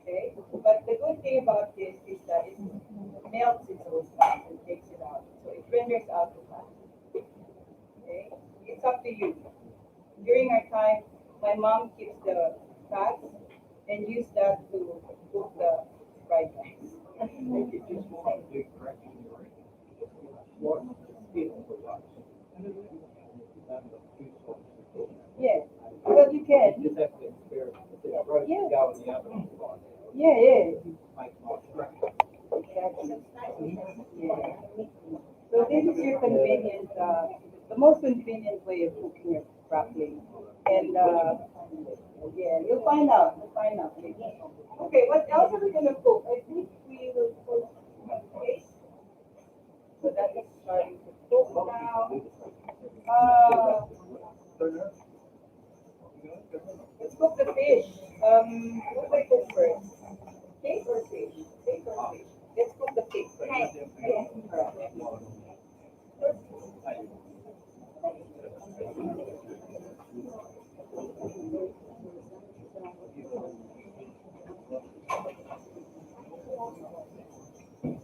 Okay, but the good thing about this is that it melts its own fat and takes it out, so it renders out the fat. Okay, it's up to you. During our time, my mom keeps the fats and use that to cook the fried rice. Make it just one big crack in your ring. What skin for lunch? And the two sorts of cook. Yeah, well you can. You just have to experiment. Right, Yeah. go in the oven. Yeah. Make more crack. Exactly. Yeah. So this is your convenient, the most convenient way of cooking your broccoli. And yeah, you'll find out. You'll find out. Okay, what else are we gonna cook? I think we will cook fish. So that is starting to cook now. Let's cook the fish. What do I cook first? Steak or fish? Steak or fish? Let's cook the pig first. Okay.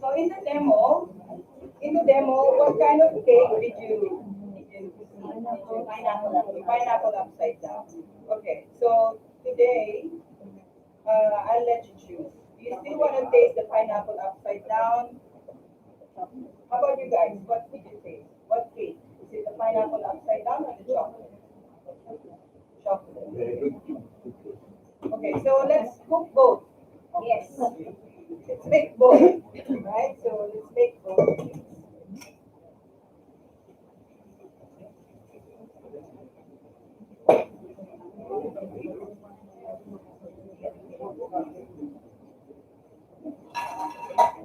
So in the demo, what kind of cake did you pineapple upside down? Okay, so today, I'll let you choose. Do you still want to taste the pineapple upside down? How about you guys? What did you taste? What cake? Is it the pineapple upside down or the chocolate? Chocolate. Very good. Okay, so let's cook both. Yes. Let's make both, right? So let's make both.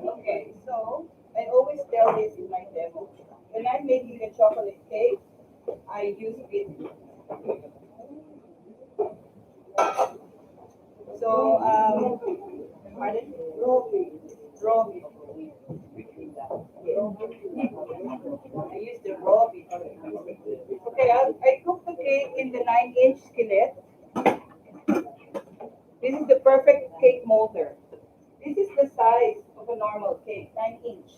Okay, so I always tell this in my demo. When I'm making a chocolate cake, I use beetroot. So, pardon? Raw beetroot. I use the raw beetroot. Okay, I cook the cake in the 9-inch skillet. This is the perfect cake molder. This is the size of a normal cake, 9-inch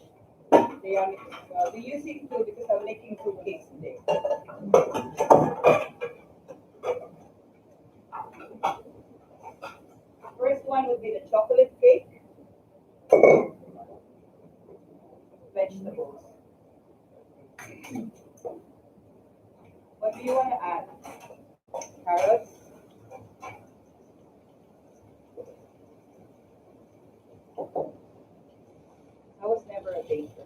diameter. I'll be using two because I'm making two cakes today. First one would be the chocolate cake, vegetables. What do you want to add? Carrots, I was never a baker.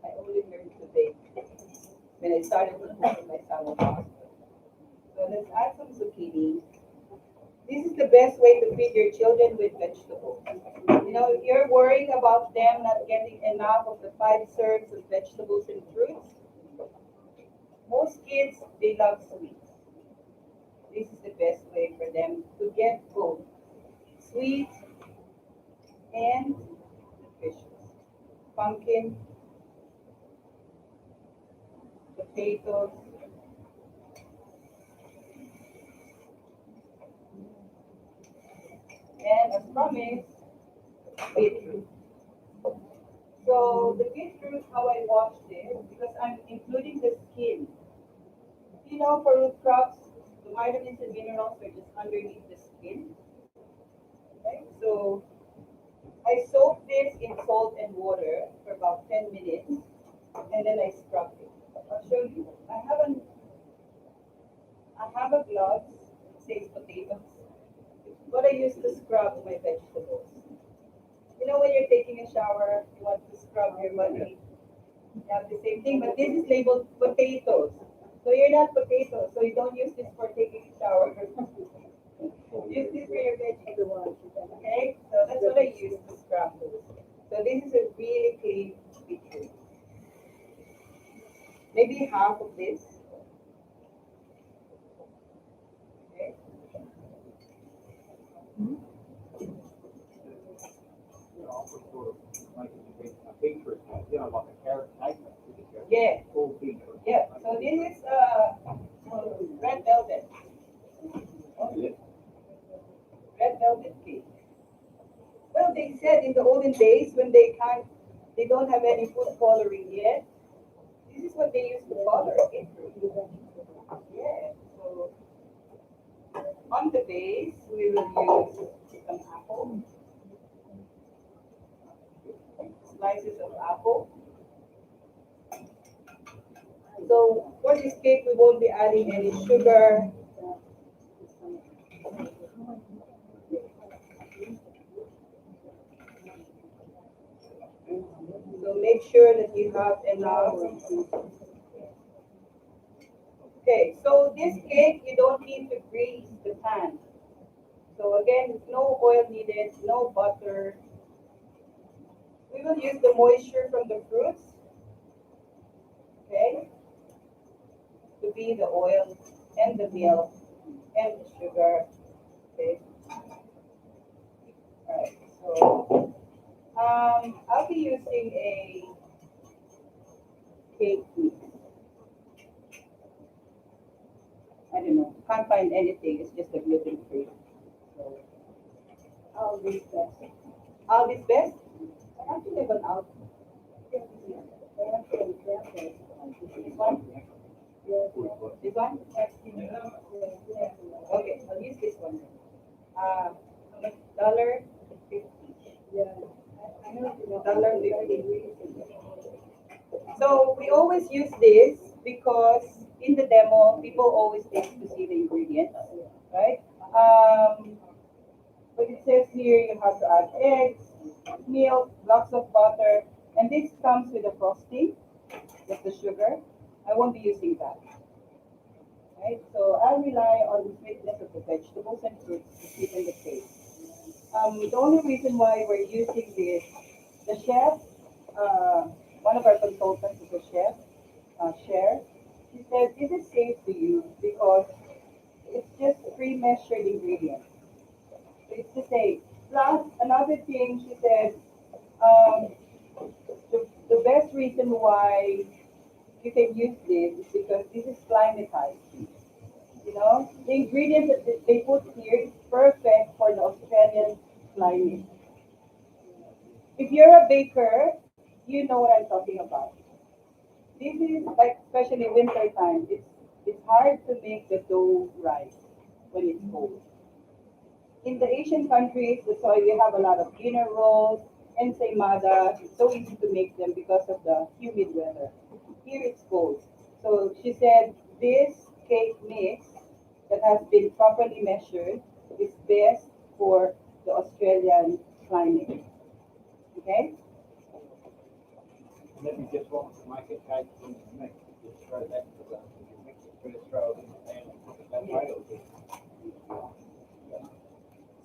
I only learned to bake when I started to cook in my son was hospital. So let's add some zucchini. This is the best way to feed your children with vegetables. You know, if you're worrying about them not getting enough of the 5 serves of vegetables and fruits, most kids, they love sweets. This is the best way for them to get both sweet and nutritious. Pumpkin, potatoes, and as promised, beetroot. So the beetroot, how I wash this, because I'm including the skin. You know, for root crops, the vitamins and minerals are just underneath the skin. Right? So I soak this in salt and water for about 10 minutes, and then I scrub it. I'll show you. I have a gloves, it says potatoes. What I use to scrub my vegetables. You know, when you're taking a shower, you want to scrub your body. You have the same thing, but this is labeled potatoes. So you're not potatoes, so you don't use this for taking a shower. Use this for your vegetables. Okay? So that's what I use to scrub those. So this is a really clean beetroot. Maybe half of this. Okay? You know, also sort of like a beetroot, you know, like a carrot cake, you just go Yeah. full beetroot. Yeah. So this is red velvet. Yeah. Red velvet cake. Well, they said in the olden days when they don't have any food coloring yet. This is what they use to color it. Yeah. So on the base, we will use some apple, slices of apple. So for this cake, we won't be adding any sugar. So make sure that you have enough. Okay, so this cake, you don't need to grease the pan. So again, no oil needed, no butter. We will use the moisture from the fruits, okay, to be the oil and the milk and the sugar. Okay. Alright, so I'll be using a cake mix. I don't know, can't find anything, it's just a gluten free. So I'll use best. I'll be best. I actually have an out. This one? This one? Okay, I'll use this one. $1.50. $1.50. So we always use this because in the demo, people always take to see the ingredients, right? But it says here you have to add eggs, milk, blocks of butter, and this comes with a frosting, just the sugar. I won't be using that, right? So I'll rely on the sweetness of the vegetables and fruits to sweeten the taste. The only reason why we're using this, the chef, uh, one of our consultants is a chef, Cher. She said this is safe to use because it's just pre-measured ingredients. So it's the same. Plus, another thing she said, um, the best reason why you can use this is because this is climatized. You know, the ingredients that they put here is perfect for the Australian climate. If you're a baker, you know what I'm talking about. This is like especially winter time. It's hard to make the dough rise when it's cold. In the Asian countries, that's why we have a lot of dinner rolls, ensaimadas. It's so easy to make them because of the humid weather. Here it's cold. So she said this cake mix that has been properly measured is best for the Australian climate. Okay? Maybe just want to make it cake in the mix, just throw that to the, mix it, first throw it in the pan and cook it that way, or just,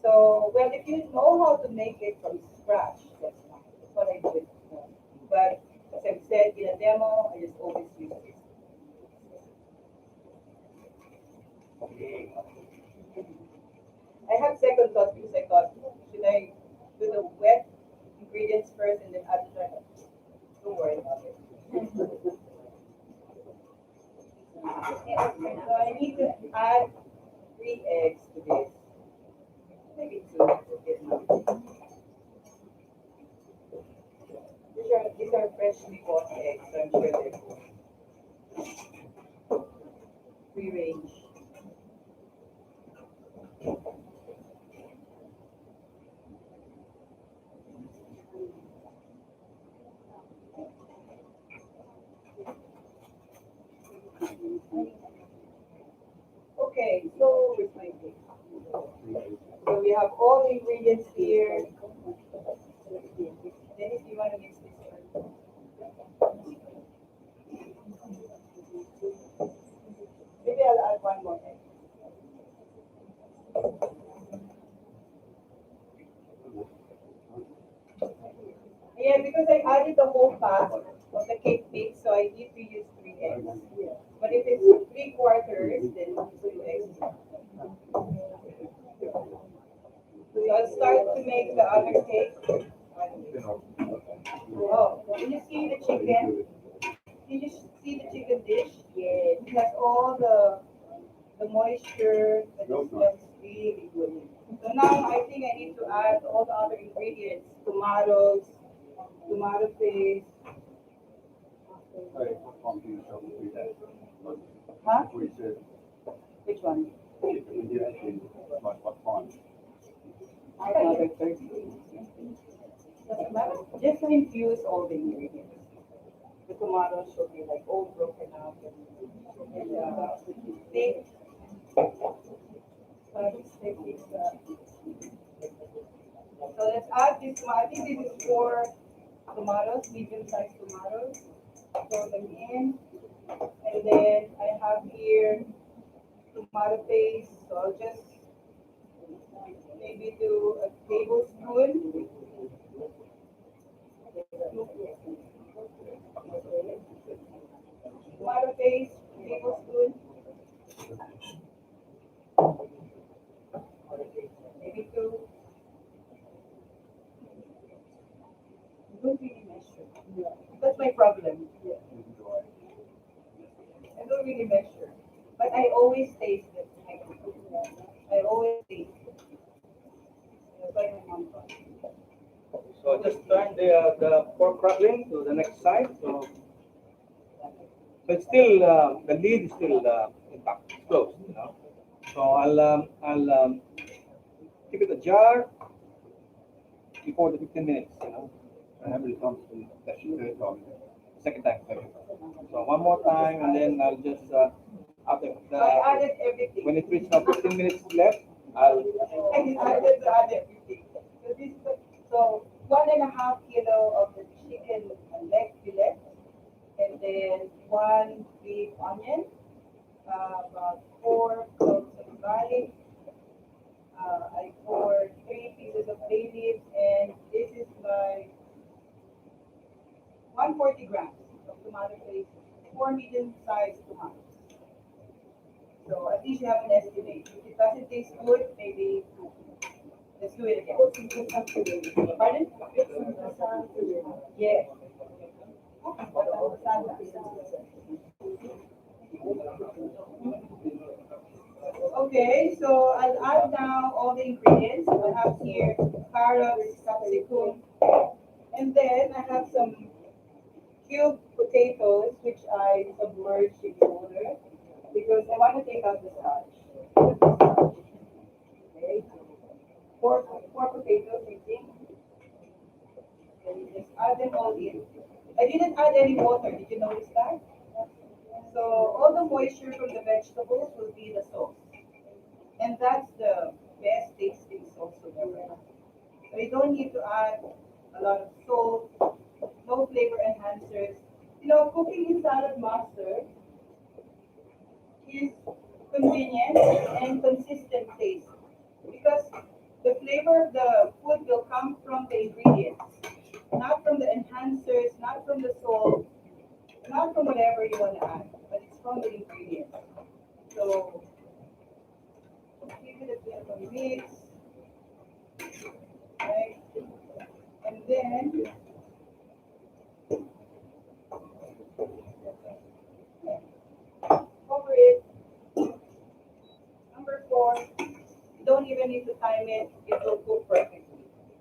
So, well, if you know how to make it from scratch, that's fine. That's what I do. But as I've said in a demo, I just always use this. I have second thought because I thought, should I do the wet ingredients first and then add dry? Don't worry about it. So I need to add 3 eggs to this. Maybe 2. Okay, now. These are freshly bought eggs, so I'm sure they're free range. Okay, so where's my cake? So we have all the ingredients here. Dennis, do you want to mix this one? Maybe I'll add one more egg. Yeah, because I added the whole pot of the cake mix, so I need to use 3 eggs. But if it's 3/4, then 2 eggs. So I'll start to make the other cake. Oh, can you see the chicken? Can you see the chicken dish? Yes. It has all the moisture that it smells really good. So now I think I need to add all the other ingredients: tomatoes, tomato paste. sorry, what time do you show me do that? Huh? We said, Which one? when you actually, like, what time? Another 30. Doesn't matter. Just to infuse all the ingredients. The tomatoes should be like all broken up and thick. Thick is, so let's add this. I think this is 4 tomatoes, medium-sized tomatoes. Throw them in, and then I have here tomato paste. So I'll just maybe do a tablespoon. Tomato paste, tablespoon. Maybe 2. Don't really measure. That's my problem. I don't really measure. But I always taste it. I always taste it. That's why my mom taught me. So just turn the pork crackling to the next side. So it's still the lid is still intact, it's closed. So I'll keep it ajar before the 15 minutes. And how many times do you, that's your third time? Second time. So one more time, and then I'll just after So I the added everything. when it reaches now 15 minutes left, I'll. I decided to add everything. So this is so 1.5 kilo of the chicken leg fillet, and then one big onion, about 4 cloves of garlic. I poured 3 pieces of bay leaves, and this is like 140 grams of tomato paste, 4 medium-sized tomatoes. So at least you have an estimate. If it doesn't taste good, maybe let's do it again. Pardon? Yes. Okay, so I'll add now all the ingredients. I have here carrots, capsicum, and then I have some cubed potatoes, which I submerged in water because I want to take out the starch. Okay, four potatoes, I think. And you just add them all in. I didn't add any water. Did you notice that? So all the moisture from the vegetables will be the sauce. And that's the best tasting sauce of ever. So you don't need to add a lot of salt, no flavor enhancers. You know, cooking in salad mustard is convenient and consistent taste because the flavor of the food will come from the ingredients, not from the enhancers, not from the salt, not from whatever you want to add, but it's from the ingredients. So give it a bit of a mix, right? And then cover it. Number four, you don't even need to time it, it will cook perfectly.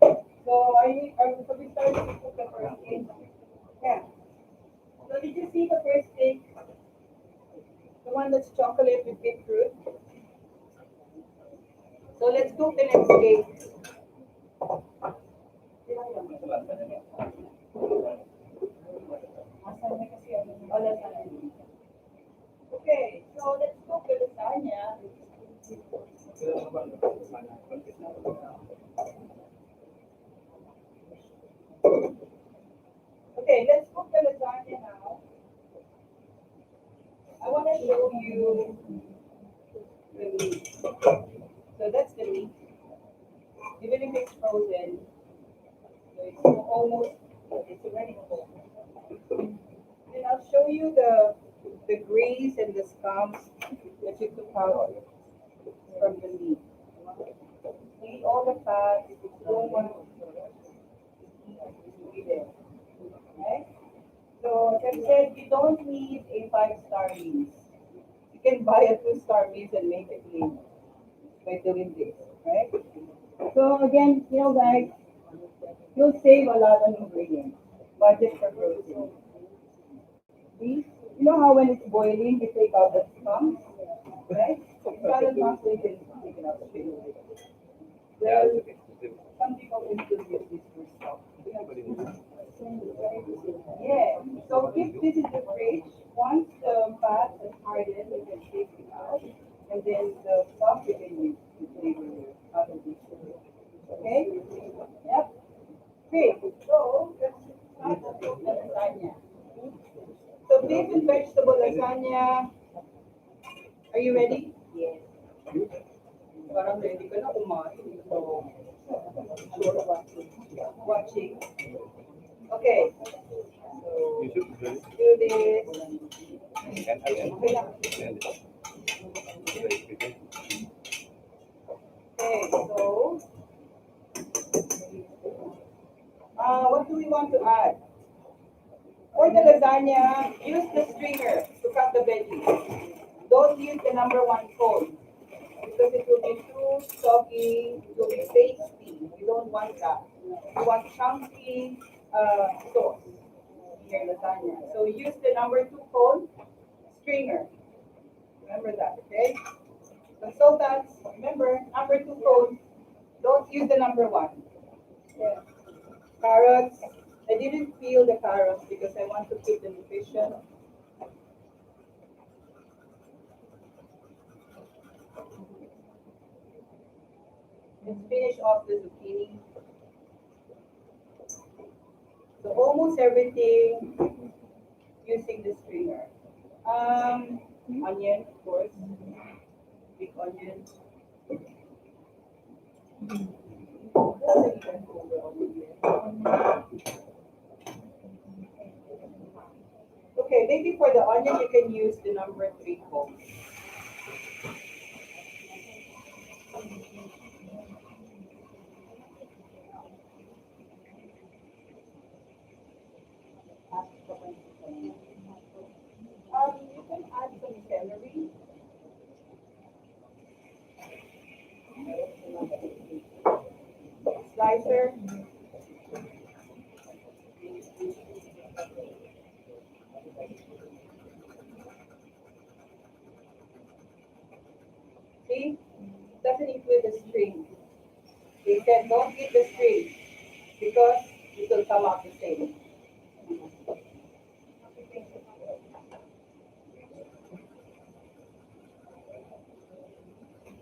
So so we started to cook the first steak? Yeah. So did you see the first steak? The one that's chocolate with beetroot? So let's cook the next steak. Oh, lasagna. Okay, so let's cook the lasagna. Okay, let's cook the lasagna now. I want to show you the meat. So that's the meat. Even if it's frozen, so it's almost, it's already cooked. And I'll show you the grease and the scums that you took out from the meat. See all the fat, you don't want to be there. Okay? So as I said, you don't need a 5-star meal. You can buy a 2-star meal and make it lean by doing this, right? So again, you know, guys, you'll save a lot on ingredients. Budget for protein. See? You know how when it's boiling, you take out the scum, right? Salad pasta, you can take it out straight away. Well, some people can still use this for stock. Yeah, so keep this in the fridge. Once the fat is hardened, you can take it out. And then the stock you can use to flavor out of this. Okay? Yep. Okay, so let's start the lasagna. So beef and vegetable lasagna. Are you ready? Yes. Parang ready ka na kumain. So, sure watching. Okay. So, do this. Okay lang. Okay, so, what do we want to add? For the lasagna, use the stringer to cut the veggies. Don't use the number one cone because it will be too soggy, it will be pasty. You don't want that. You want chunky sauce in your lasagna. So use the number two cone stringer. Remember that, okay? Consultants, remember number two cone. Don't use the number one. Yeah. Carrots. I didn't peel the carrots because I want to keep the nutrition. Let's finish off the zucchini. So almost everything using the strainer. Onion, of course, big onion. Okay, maybe for the onion you can use the number 3 comb. You can add some celery. Slicer. See, doesn't include the string. They said don't eat the string because it will come out the same.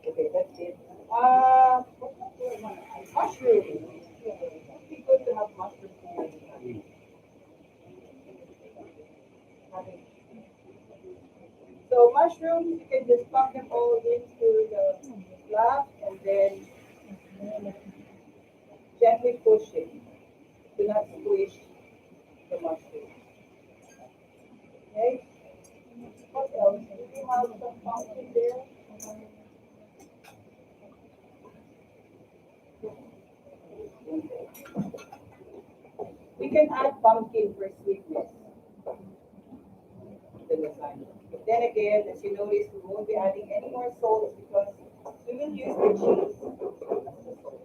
Okay, that's it. Mushroom. It'd be good to have mushrooms in your So mushrooms, you can just pop them all into the slab and then gently push it. Do not squish the mushroom. Okay? What else? Do you have some pumpkin there? We can add pumpkin for sweetness to the lasagna. But then again, as you notice, we won't be adding any more salt because we will use the cheese as the salt.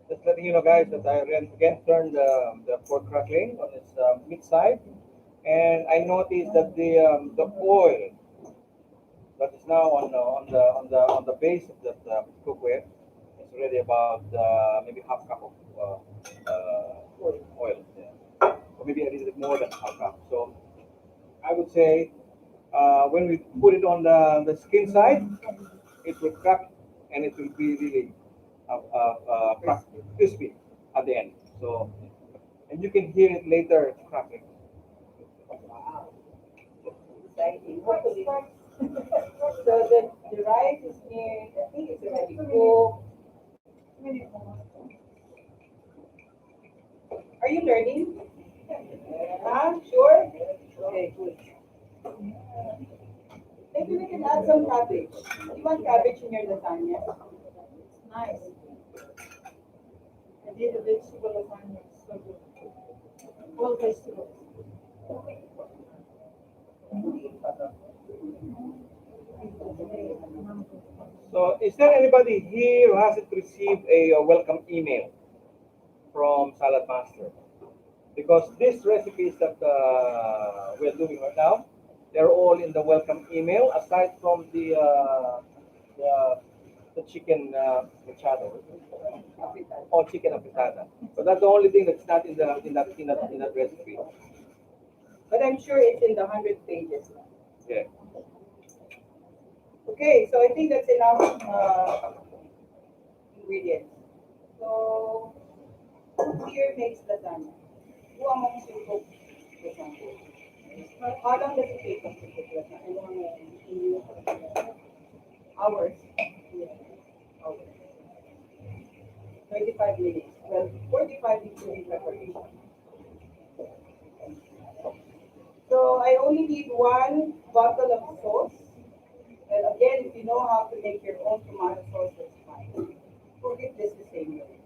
Just letting you know, guys, that I again turned the pork crackling on its meat side, and I noticed that the oil that is now on the base of that cookware is already about maybe half cup of oil, yeah. Or maybe a little bit more than half cup. So I would say when we put it on the skin side, it will crack and it will be really crispy at the end. So, and you can hear it later cracking. Wow. Exciting. Hopefully. So the rice is near, I think it's already cooked. Are you learning? Sure? Okay, good. Maybe we can add some cabbage. You want cabbage in your lasagna? Nice. I did a vegetable lasagna, so good. All vegetables. So, is there anybody here who hasn't received a welcome email from Salad Master? Because these recipes that we're doing right now, they're all in the welcome email, aside from the, the chicken machado or chicken afritada. So that's the only thing that's not in that recipe. But I'm sure it's in the 100 pages. Yeah. Okay, so I think that's enough ingredients. So, who here makes lasagna? Who amongst you cook lasagna? How long does it take us to cook lasagna? Hours. Hours. 25 minutes. Well, 45 including preparation. So I only need 1 bottle of sauce. Well, again, if you know how to make your own tomato sauce, that's fine. Cook it just the same way.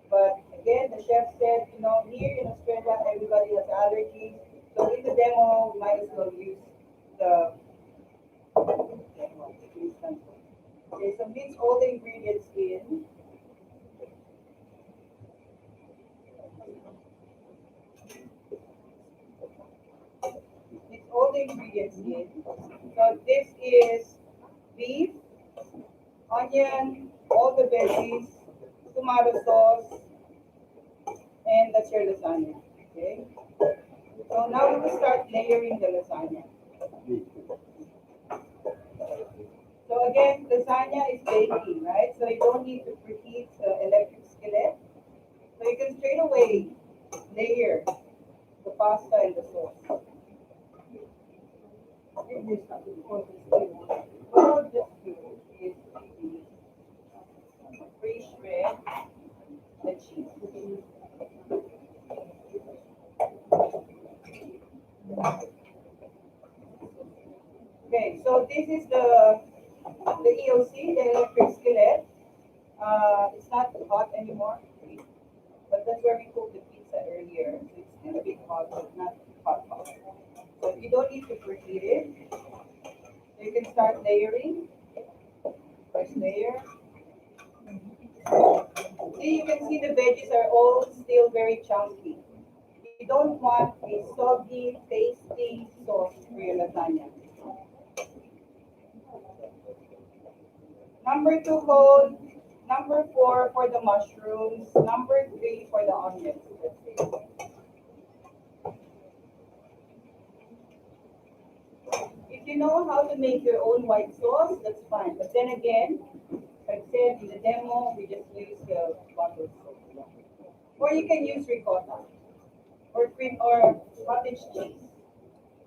But again, the chef said, here in Australia, everybody has allergies. So in the demo, we might as well use the instant one. Okay, so mix all the ingredients in. Mix all the ingredients in. So this is beef, onion, all the veggies, tomato sauce, and that's your lasagna. Okay. So now we will start layering the lasagna. So again, lasagna is baking, right? So you don't need to preheat the electric skillet. So you can straight away layer the pasta and the sauce. Well, just is pre-shred the cheese. Okay, so this is the EOC, the electric skillet. It's not hot anymore, but that's where we cooked the pizza earlier. So it's still a bit hot, but not hot. So you don't need to preheat it. So you can start layering. First layer. See, you can see the veggies are all still very chunky. You don't want a soggy, pasty sauce for your lasagna. Number two cold, number four for the mushrooms, number three for the onions. That's it. If you know how to make your own white sauce, that's fine. But then again, like I said in the demo, we just use the bottled sauce. Or you can use ricotta or cream or cottage cheese.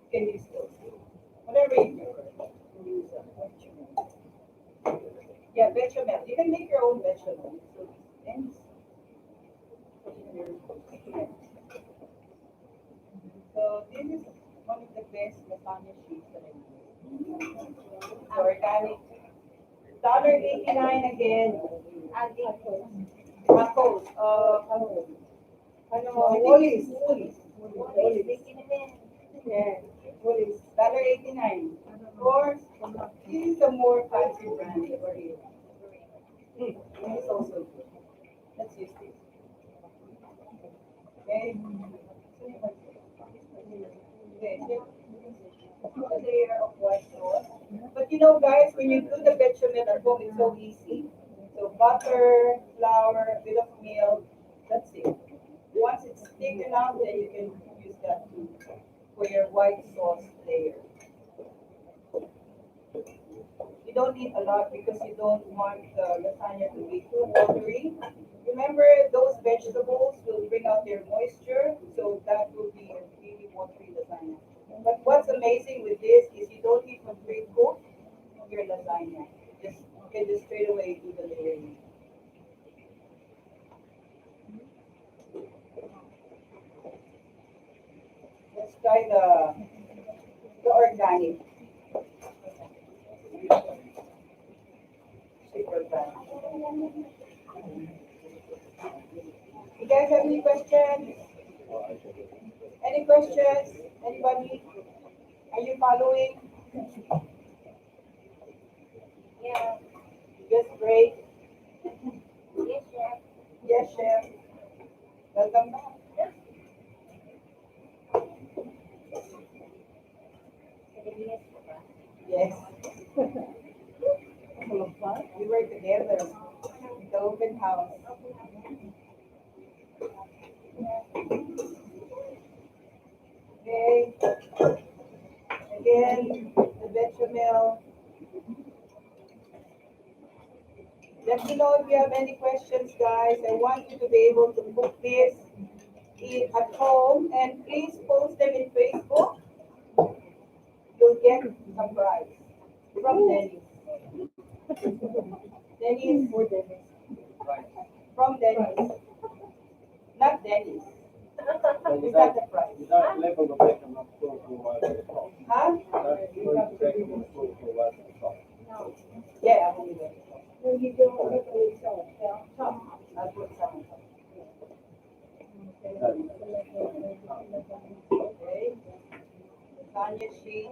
You can use those. Whatever you prefer. Use yeah, bechamel. You can make your own bechamel. So, and so this is one of the best lasagna sheets that I use. So organic. $1.89 again. Tacos. Woolies. Yeah. Woolies. $1.89. Or this is a more fancy brand for you. This is also good. Let's use this. Okay. Okay. So a layer of white sauce. But you know, guys, when you do the bechamel at home, it's so easy. So butter, flour, a bit of milk. That's it. Once it's thick enough, then you can use that too for your white sauce layer. You don't need a lot because you don't want the lasagna to be too watery. Remember, those vegetables will bring out their moisture, so that will be a really watery lasagna. But what's amazing with this is you don't need to pre-cook your lasagna. You can just straight away do the layering. Let's try the organic super pan. You guys have any questions? Any questions? Anybody? Are you following? Yeah. Yes, great. Yes, chef. Yes, chef. Welcome back. Yes. We were together in the open house. Okay. Again, the bechamel. Let me know if you have any questions, guys. I want you to be able to cook this at home and please post them in Facebook. You'll get some prize from Dennis. Dennis or Dennis? From Dennis. Not Dennis. Is that the price? That level of bacon not supposed to the top. Huh? That bacon not supposed to the top. Yeah, I believe it. No, you don't have to salt. I'll put some. Okay. Lasagna sheet.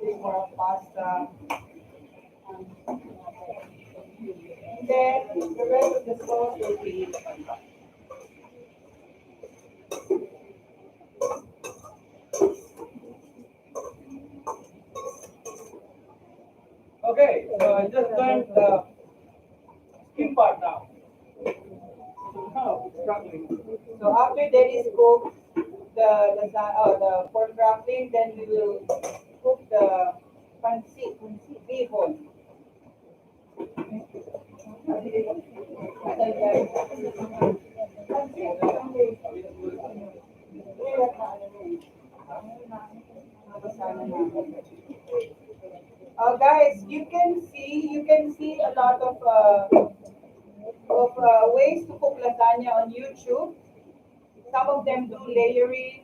This more pasta. And then the rest of the sauce will be Okay, so I just learned the skin part now. Now, it's struggling. So after Dennis cooks the pork grappling, then we will cook the pancit, bihon. Guys, you can see a lot of ways to cook lasagna on YouTube. Some of them do layering,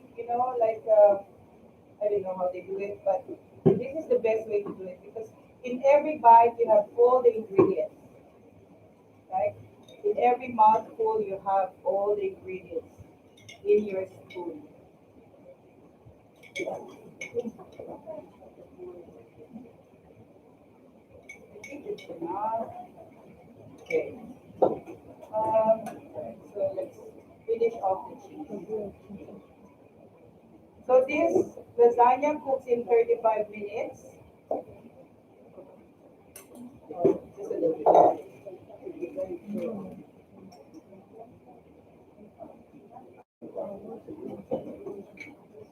like I don't know how they do it, but this is the best way to do it because in every bite you have all the ingredients, right? In every mouthful you have all the ingredients in your spoon. I think it's enough. Okay. So let's finish off the cheese. So this lasagna cooks in 35 minutes. Just a little bit.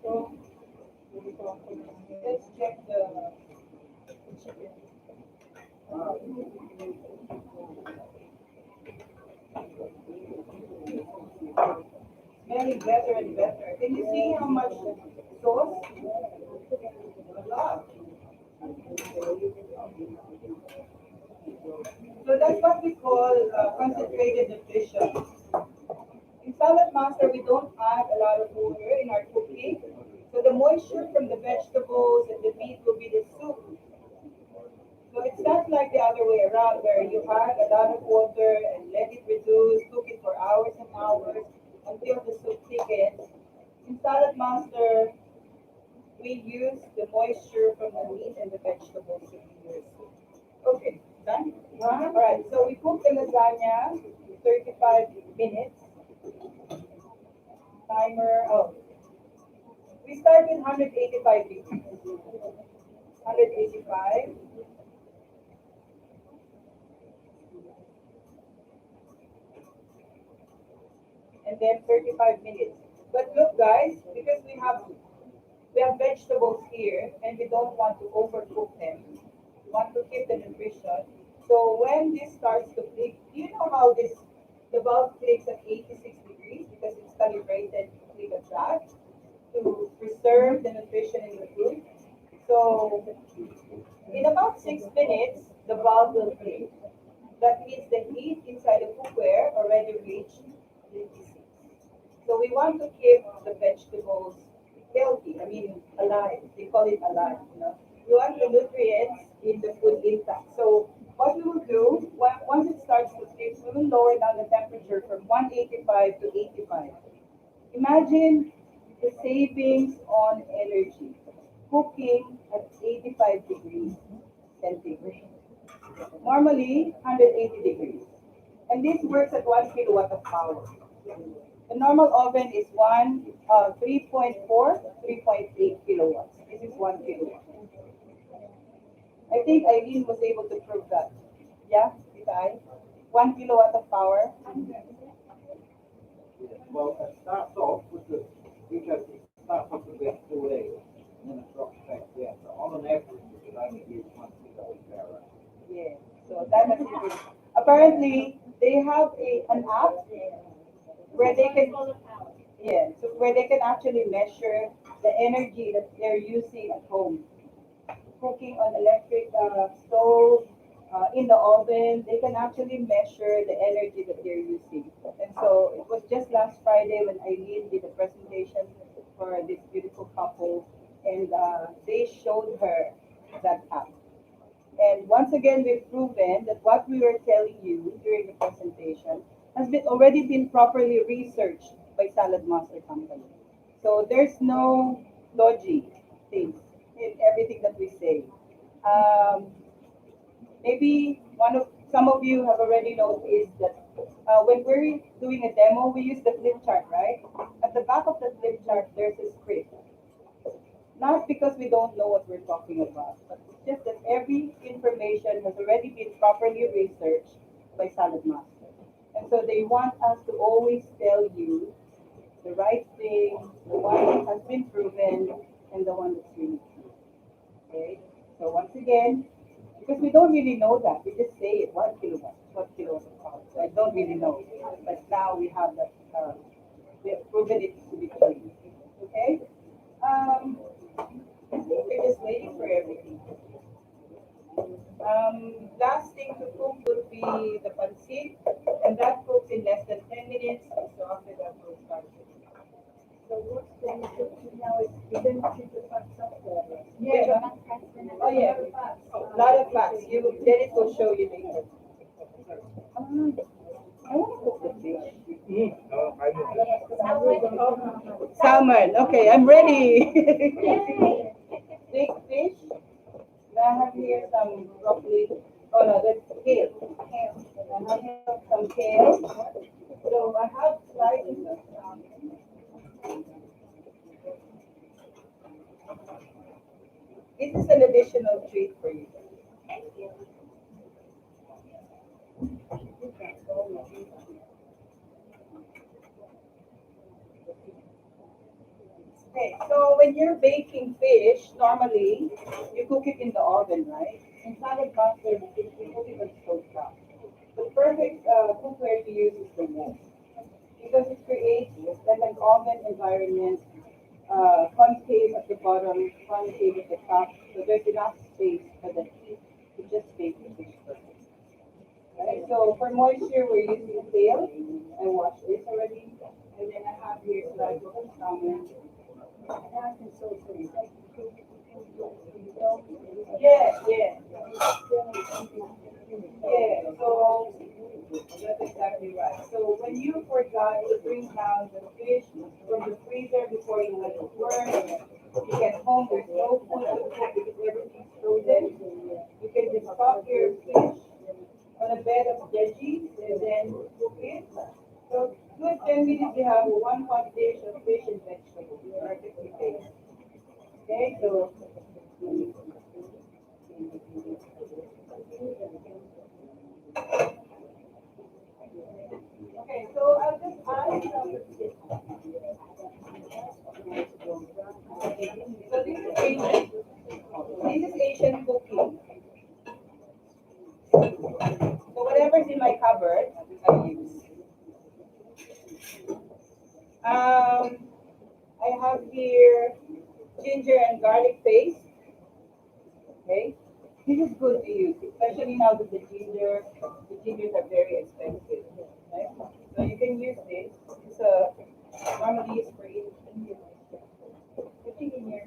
So let's check the chicken. Smelling better and better. Can you see how much sauce? A lot. So that's what we call concentrated nutrition. In Salad Master, we don't add a lot of water in our cooking. So the moisture from the vegetables and the meat will be the soup. So it's not like the other way around where you add a lot of water and let it reduce, cook it for hours and hours until the soup thickens. In Salad Master, we use the moisture from the meat and the vegetables to be your soup. Okay, done? All right, so we cook the lasagna 35 minutes. Timer, we start with 185 degrees. 185. And then 35 minutes. But look guys, because we have vegetables here and we don't want to overcook them. We want to keep the nutrition. So when this starts to click, do you know how the bulb clicks at 86 degrees because it's calibrated to click at that to preserve the nutrition in the food. So in about 6 minutes, the bulb will click. That means the heat inside the cookware already reached 56. So we want to keep the vegetables healthy, I mean alive. They call it alive. We want the nutrients in the food intact. So what we will do, once it starts to flip, we will lower down the temperature from 185 to 85. Imagine the savings on energy. Cooking at 85 degrees centigrade. Normally 180 degrees. And this works at 1 kilowatt of power. The normal oven is 3.4, 3.8 kilowatts. This is 1 kilowatt. I think Eileen was able to prove that. Yeah, did I? 1 kilowatt of power. Well, it starts off with the, because it starts off with about 4 days, and then it drops back down. So on an average, it only gives 1 kilowatt power. Yeah. So that has it. Apparently, they have an app where they can, yeah, so where they can actually measure the energy that they're using at home. Cooking on electric stove, in the oven, they can actually measure the energy that they're using. And so it was just last Friday when Eileen did a presentation for this beautiful couple, and they showed her that app. And once again, we've proven that what we were telling you during the presentation has already been properly researched by Salad Master Company. So there's no dodgy things in everything that we say. Um, Maybe some of you have already noticed that when we're doing a demo, we use the flip chart, right? At the back of the flip chart, there's a script. Not because we don't know what we're talking about, but it's just that every information has already been properly researched by Salad Master. And so they want us to always tell you the right thing, the one that has been proven, and the one that's really true. Okay? So once again, because we don't really know that, we just say it, 1 kilowatt, what kilowatt of power. So I don't really know. But now we have that, we have proven it to be true. Okay? I think we're just waiting for everything. Last thing to cook would be the pancit, and that cooks in less than 10 minutes. So after that, we'll start cooking. So what's going to now is you don't keep the fats up there. Yeah. Oh yeah. A lot of fats. You then it will show you later. I want to cook the fish. Salmon. Okay, I'm ready. Big fish. I have here some broccoli. Oh no, that's kale. I have here some kale. So I have slices of this is an additional treat for you. Okay, so when you're baking fish, normally you cook it in the oven, right? In salad butter, you cook it on stove top. The perfect cookware to use is the wood because it creates like an oven environment, concave at the bottom, concave at the top, so there's enough space for the heat to just bake the fish perfect. Right? So for moisture, we're using kale. I washed this already, and then I have here slices of salmon. Yeah, yeah, yeah. So that's exactly right. So when you forgot to bring down the fish from the freezer before you let it work, you get home, there's no food to cook because everything's frozen. You can just pop your fish on a bed of veggies and then cook it. So good 10 minutes you have one pot dish of fish and vegetables. Perfectly baked. Okay, so okay, so I'll just add some. So this is Asian. This is Asian cooking. So whatever's in my cupboard, I use. I have here ginger and garlic paste. Okay, this is good to use, especially now that the gingers are very expensive. Okay, so you can use this. It's a normally used for eating. Putting in here.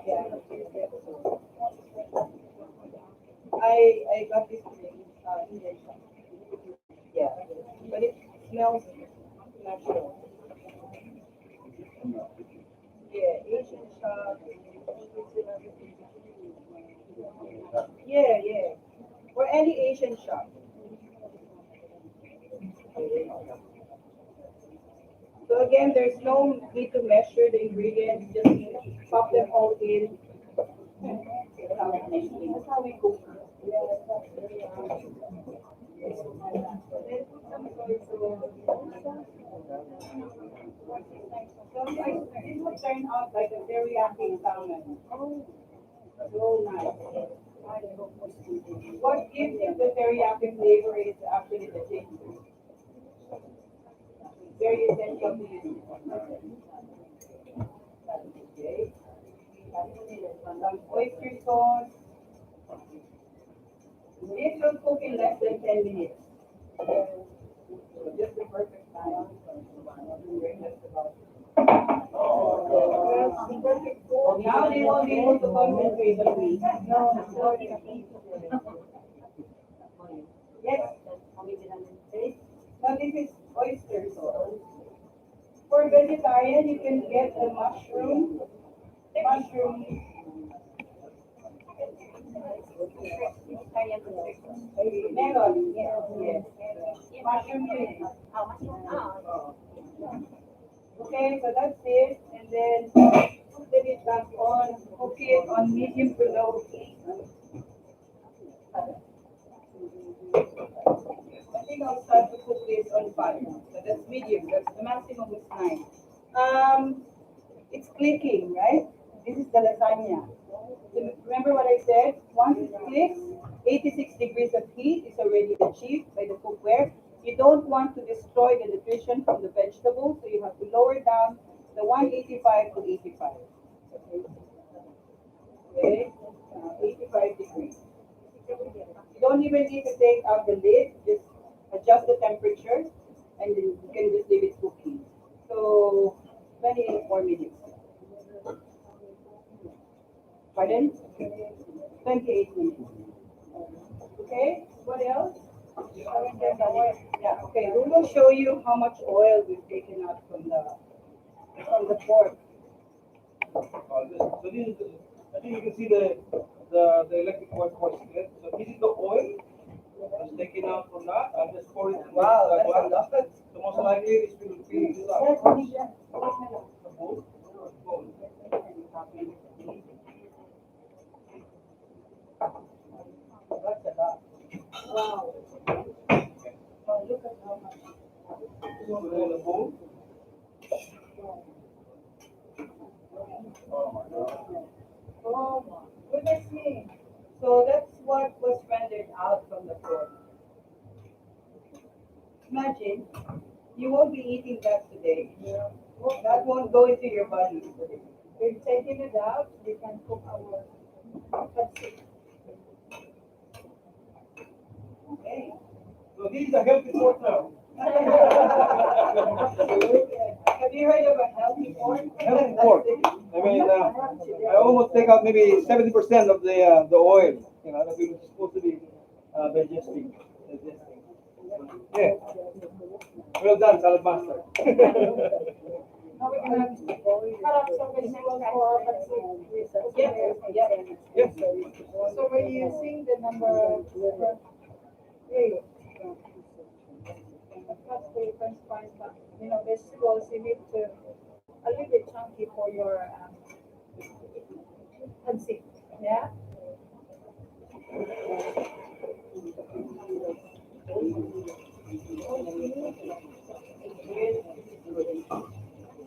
Yeah. I got this in Indian shop. Yeah, but it smells natural. Yeah, Asian shop. Yeah, yeah. Or any Asian shop. So again, there's no need to measure the ingredients. Just pop them all in. That's how we cook. Then put some soy sauce. So this would turn out like a teriyaki salmon. So nice. What gives it the teriyaki flavor is actually the ginger. Very essential to use. Okay. Some oyster sauce. This will cook in less than 10 minutes. So just the perfect time. Now they won't be able to concentrate on me. Yes. Now this is oyster sauce. For vegetarian, you can get the mushroom, melon, yes, mushroom chili. Okay, so that's it, and then put the lid back on, cook it on medium to low heat. on 5. So that's medium. That's the maximum is 9. Um, it's clicking, right? This is the lasagna. So remember what I said? Once it clicks, 86 degrees of heat is already achieved by the cookware. You don't want to destroy the nutrition from the vegetables, so you have to lower down the 185 to 85. Okay, 85 degrees. You don't even need to take out the lid, just adjust the temperature, and then you can just leave it cooking. So, 28 more minutes. Pardon? 28 minutes. Okay, what else? Yeah, okay, we will show you how much oil we've taken out from the pork. So this is, I think you can see the electric work here. So this is the oil that's taken out from that. I just pour it in Wow, this that's a glass. lot. So most likely this will fill this up. The bowl. Bowl. That's a lot. Wow. Oh, look at how much. Put it in the bowl. Oh my God. Oh my goodness me. So that's what was rendered out from the pork. Imagine, you won't be eating that today. That won't go into your body today. We've taken it out, we can cook our pancit. Okay. So this is a healthy pork now. Have you heard of a healthy pork? Healthy pork. I mean, I almost take out maybe 70% of the oil. You know, that we were supposed to be digesting. Yeah. Well done, salad master. Now we're gonna cut up some vegetables for our pancit. Yeah. Yes. So we're using the number 8. That's the French fries, but vegetables you need to a little bit chunky for your pancit. Yeah.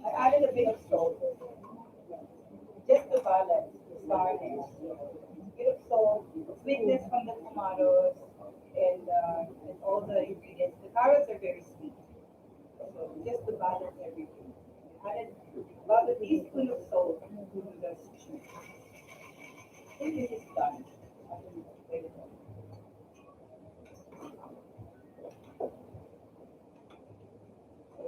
I added a bit of salt, just to balance the sourness. A bit of salt, sweetness from the tomatoes, and all the ingredients. The carrots are very sweet, so just to balance everything. Added about a teaspoon of salt to the stew. I think this is done.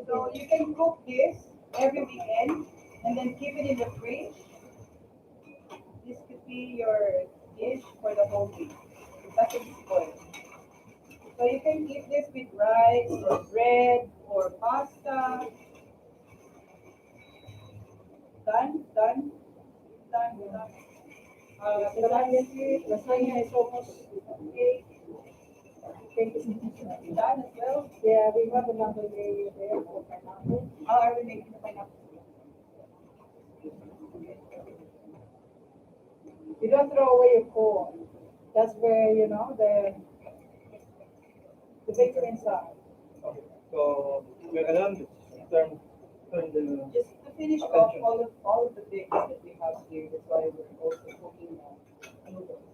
So you can cook this every weekend and then keep it in the fridge. This could be your dish for the whole week. It doesn't spoil. So you can eat this with rice or bread or pasta. Done, done, done, done. Lasagna is almost okay. Done as well. Yeah, we have another layer there for pineapple. How are we making the pineapple? You don't throw away your corn. That's where, the vitamins are. Okay. So we're around turn the Just to finish off all of the things that we have here, that's why we're also cooking noodles.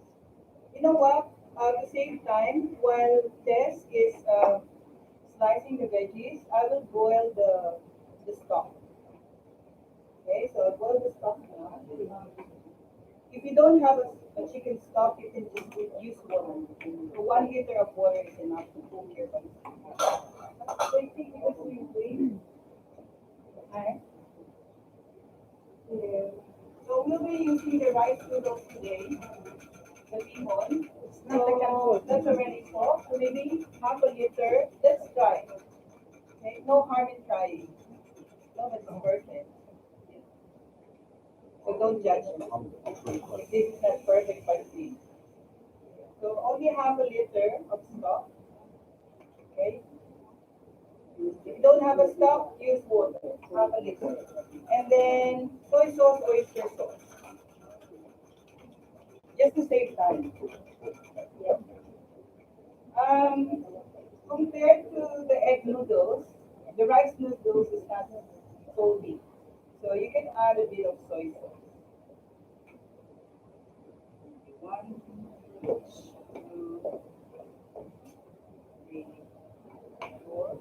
You know what? At the same time, while Tess is slicing the veggies, I will boil the stock. Okay, so I'll boil the stock now. If you don't have a chicken stock, you can just use water. So 1 liter of water is enough to cook your veggies. So you think because we wait. Okay. Yeah. So we'll be using the rice noodles today, the bihon. So that's already soft. So maybe half a liter. That's dry. Okay, no harm in trying. Nobody's perfect. So don't judge me. If this is not perfect by me. So only half a liter of stock. Okay. If you don't have a stock, use water, half a liter. And then soy sauce, oyster sauce. Just to save time. Yeah. Compared to the egg noodles, the rice noodles is not salty. So you can add a bit of soy sauce. One, two, three, four.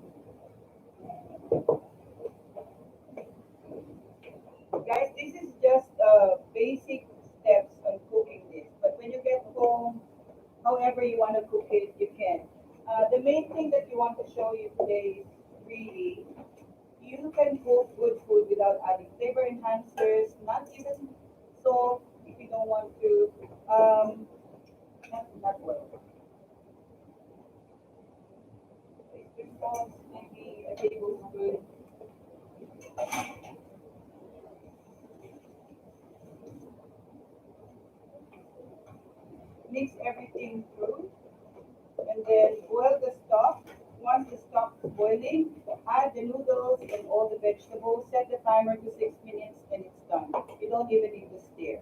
Guys, this is just basic steps on cooking this. But when you get home, however you want to cook it, you can. The main thing that you want to show you today is really you can cook good food without adding flavor enhancers, not even salt if you don't want to. Not well. Oyster sauce, maybe a tablespoon. Mix everything through and then boil the stock. Once the stock is boiling, add the noodles and all the vegetables. Set the timer to 6 minutes and it's done. You don't even need to stir.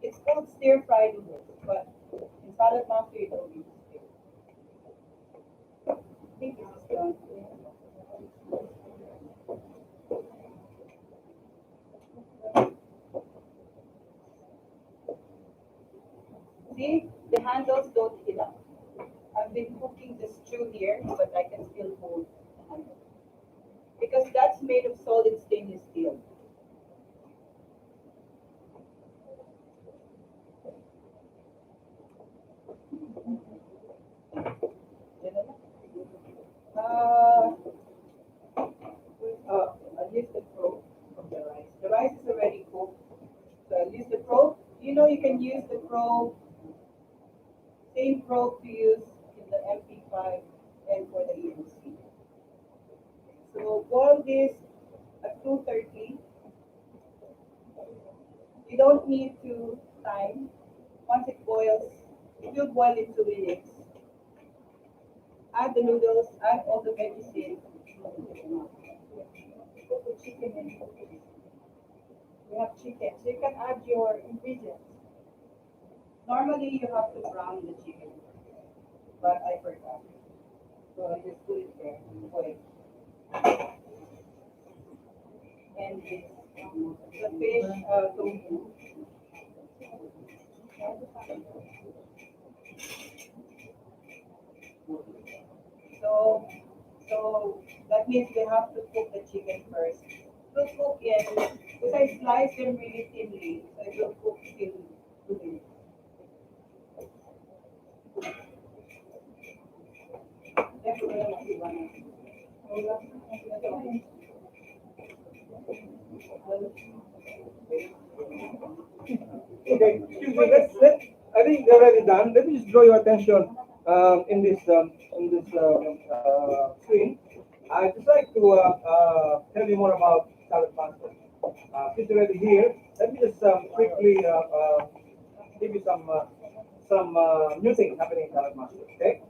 It's called stir fry noodles, but in salad pasta you don't need to stir. I think this is done. See, the handles don't heat up. I've been cooking the stew here, but I can still hold the handle. Because that's made of solid stainless steel. Uh, I'll use the probe from the rice. The rice is already cooked. So I'll use the probe. You know you can use the probe, same probe to use in the MP5 and for the EMC. So boil this at 230. You don't need to time. Once it boils, it will boil in 2 minutes. Add the noodles, add all the veggies in. Put the chicken in. We have chicken, so you can add your ingredients. Normally you have to brown the chicken, but I forgot. So I just put it there. Wait. And this, the fish tofu. So, so that means we have to cook the chicken first. To cook it, because I slice them really thinly, so it will cook in 2 minutes. Definitely one. Okay, excuse me. I think they're already done. Let me just draw your attention in this screen. I'd just like to tell you more about salad pasta. Since you're already here, let me just quickly give you some new things happening in salad pasta. Okay,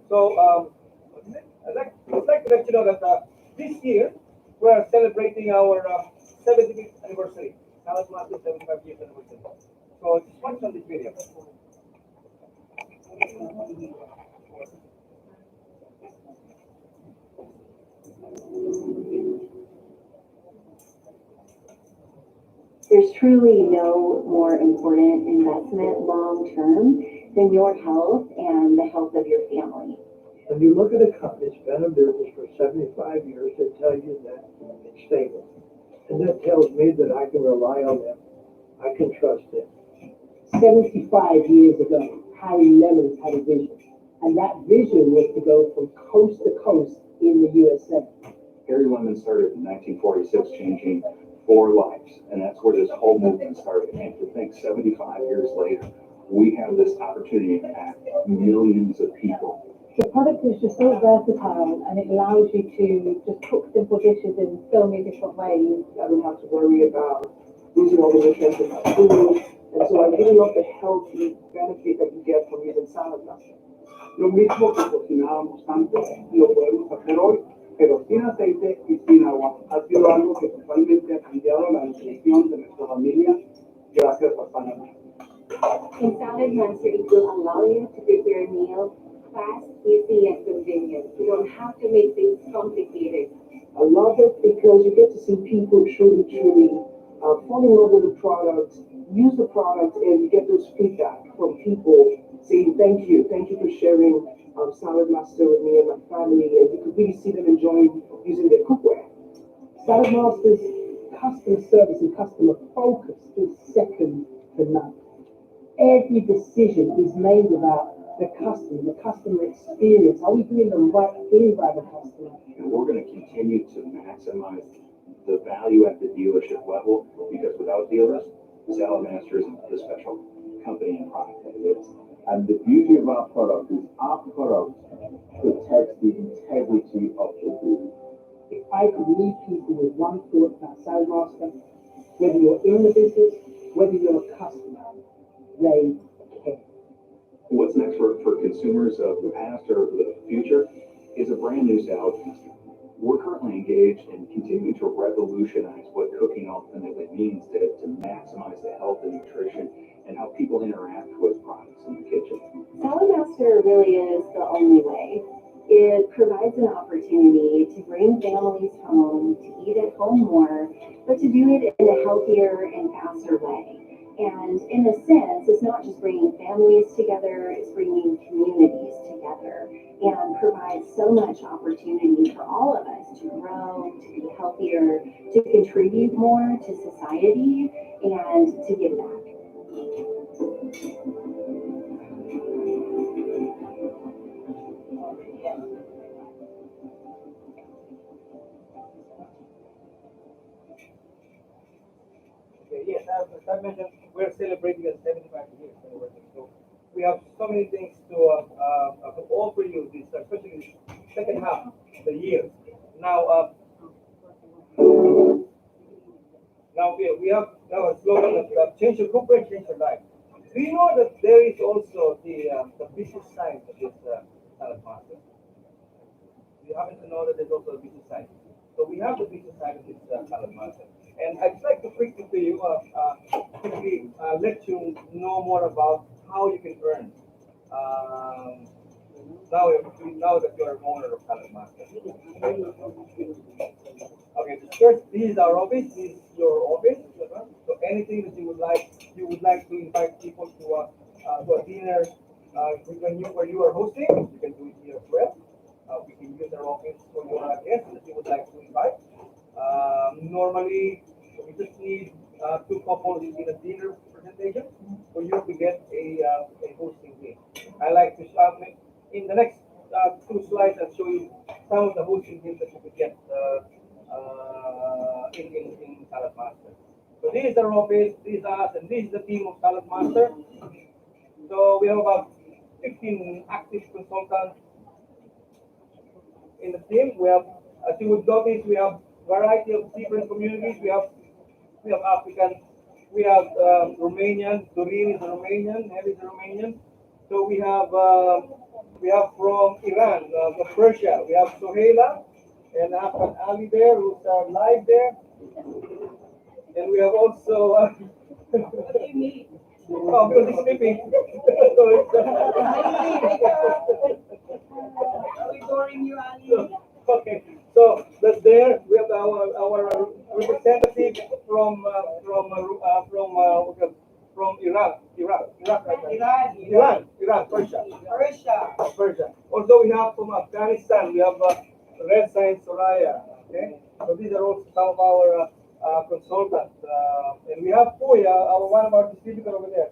so what is it? I'd like to let you know that this year we're celebrating our 75th anniversary. Salad pasta 75 years anniversary. So just watch on this video. There's truly no more important investment long term than your health and the health of your family. When you look at a company that's been in business for 75 years, they tell you that it's stable. And that tells me that I can rely on them. I can trust them. 75 years ago, Harry Lemons had a vision, and that vision was to go from coast to coast in the USA. Harry Lemon started in 1946, changing 4 lives, and that's where this whole movement started. And to think 75 years later, we have this opportunity to impact millions of people. The product is just so versatile and it allows you to just cook simple dishes in so many different ways. I don't have to worry about losing all the nutrients in my food, and so I'm giving up the healthy benefit that you get from using salad dressing. Lo mismo que cocinábamos antes, lo podemos hacer hoy, pero sin aceite y sin agua. Ha sido algo que totalmente ha cambiado la nutrición de nuestra familia. Gracias, Papá. In Salad Master, it will allow you to prepare meals fast, easy, and convenient. You don't have to make things complicated. I love it because you get to see people truly fall in love with the product, use the product, and you get those feedback from people saying thank you for sharing Salad Master with me and my family, and you could really see them enjoying using their cookware. Salad Master's customer service and customer focus is second to none. Every decision is made about the customer experience. Are we doing the right thing by the customer? And we're going to continue to maximize the value at the dealership level because without dealers, Salad Master isn't the special company and product that it is. And the beauty of our product is our product protects the integrity of the food. If I could leave people with one thought about Salad Master, whether you're in the business, whether you're a customer, they care. What's next for consumers of the past or the future is a brand new Salad Master. We're currently engaged in continuing to revolutionize what cooking ultimately means to maximize the health and nutrition and how people interact with products in the kitchen. Salad Master really is the only way. It provides an opportunity to bring families home, to eat at home more, but to do it in a healthier and faster way. And in a sense, it's not just bringing families together, it's bringing communities together and provides so much opportunity for all of us to grow, to be healthier, to contribute more to society, and to give back. Okay, yes, as I mentioned, we're celebrating a 75 years anniversary. So we have so many things to offer you this, especially the second half of the year. Now, we have now a slogan of change your cookware, change your life. Do you know that there is also the business side of this Salad Master? You happen to know that there's also a business side. So we have the business side of this Salad Master. And I'd like to quickly to you, let you know more about how you can earn. Now that you're an owner of Salad Master. Okay, first, this is our office. This is your office. So anything that you would like to invite people to a dinner where you are hosting, you can do it here as well. We can use our office for your guests that you would like to invite. Normally, we just need two couples in a dinner presentation for you to get a hosting fee. I like to in the next two slides, I'll show you some of the hosting fees that you could get in Salad Master. So this is our office, this is us, and this is the team of Salad Master. So we have about 15 active consultants in the team. We have, as you would notice, we have variety of different communities. We have African, we have Romanian. Doreen is a Romanian, Nelly is a Romanian. So we have from Iran, from Persia. We have Sohaila and Afghan Ali there, who's live there. And we have also. What do you mean? Oh, because he's sleeping. Are we boring you, Ali? Okay, so that's there. We have our representative from Iraq, right? Iran, Persia. Also, we have from Afghanistan. We have Red Sign Soraya. Okay, so these are also some of our consultants, and we have Pui, one of our distributors over there.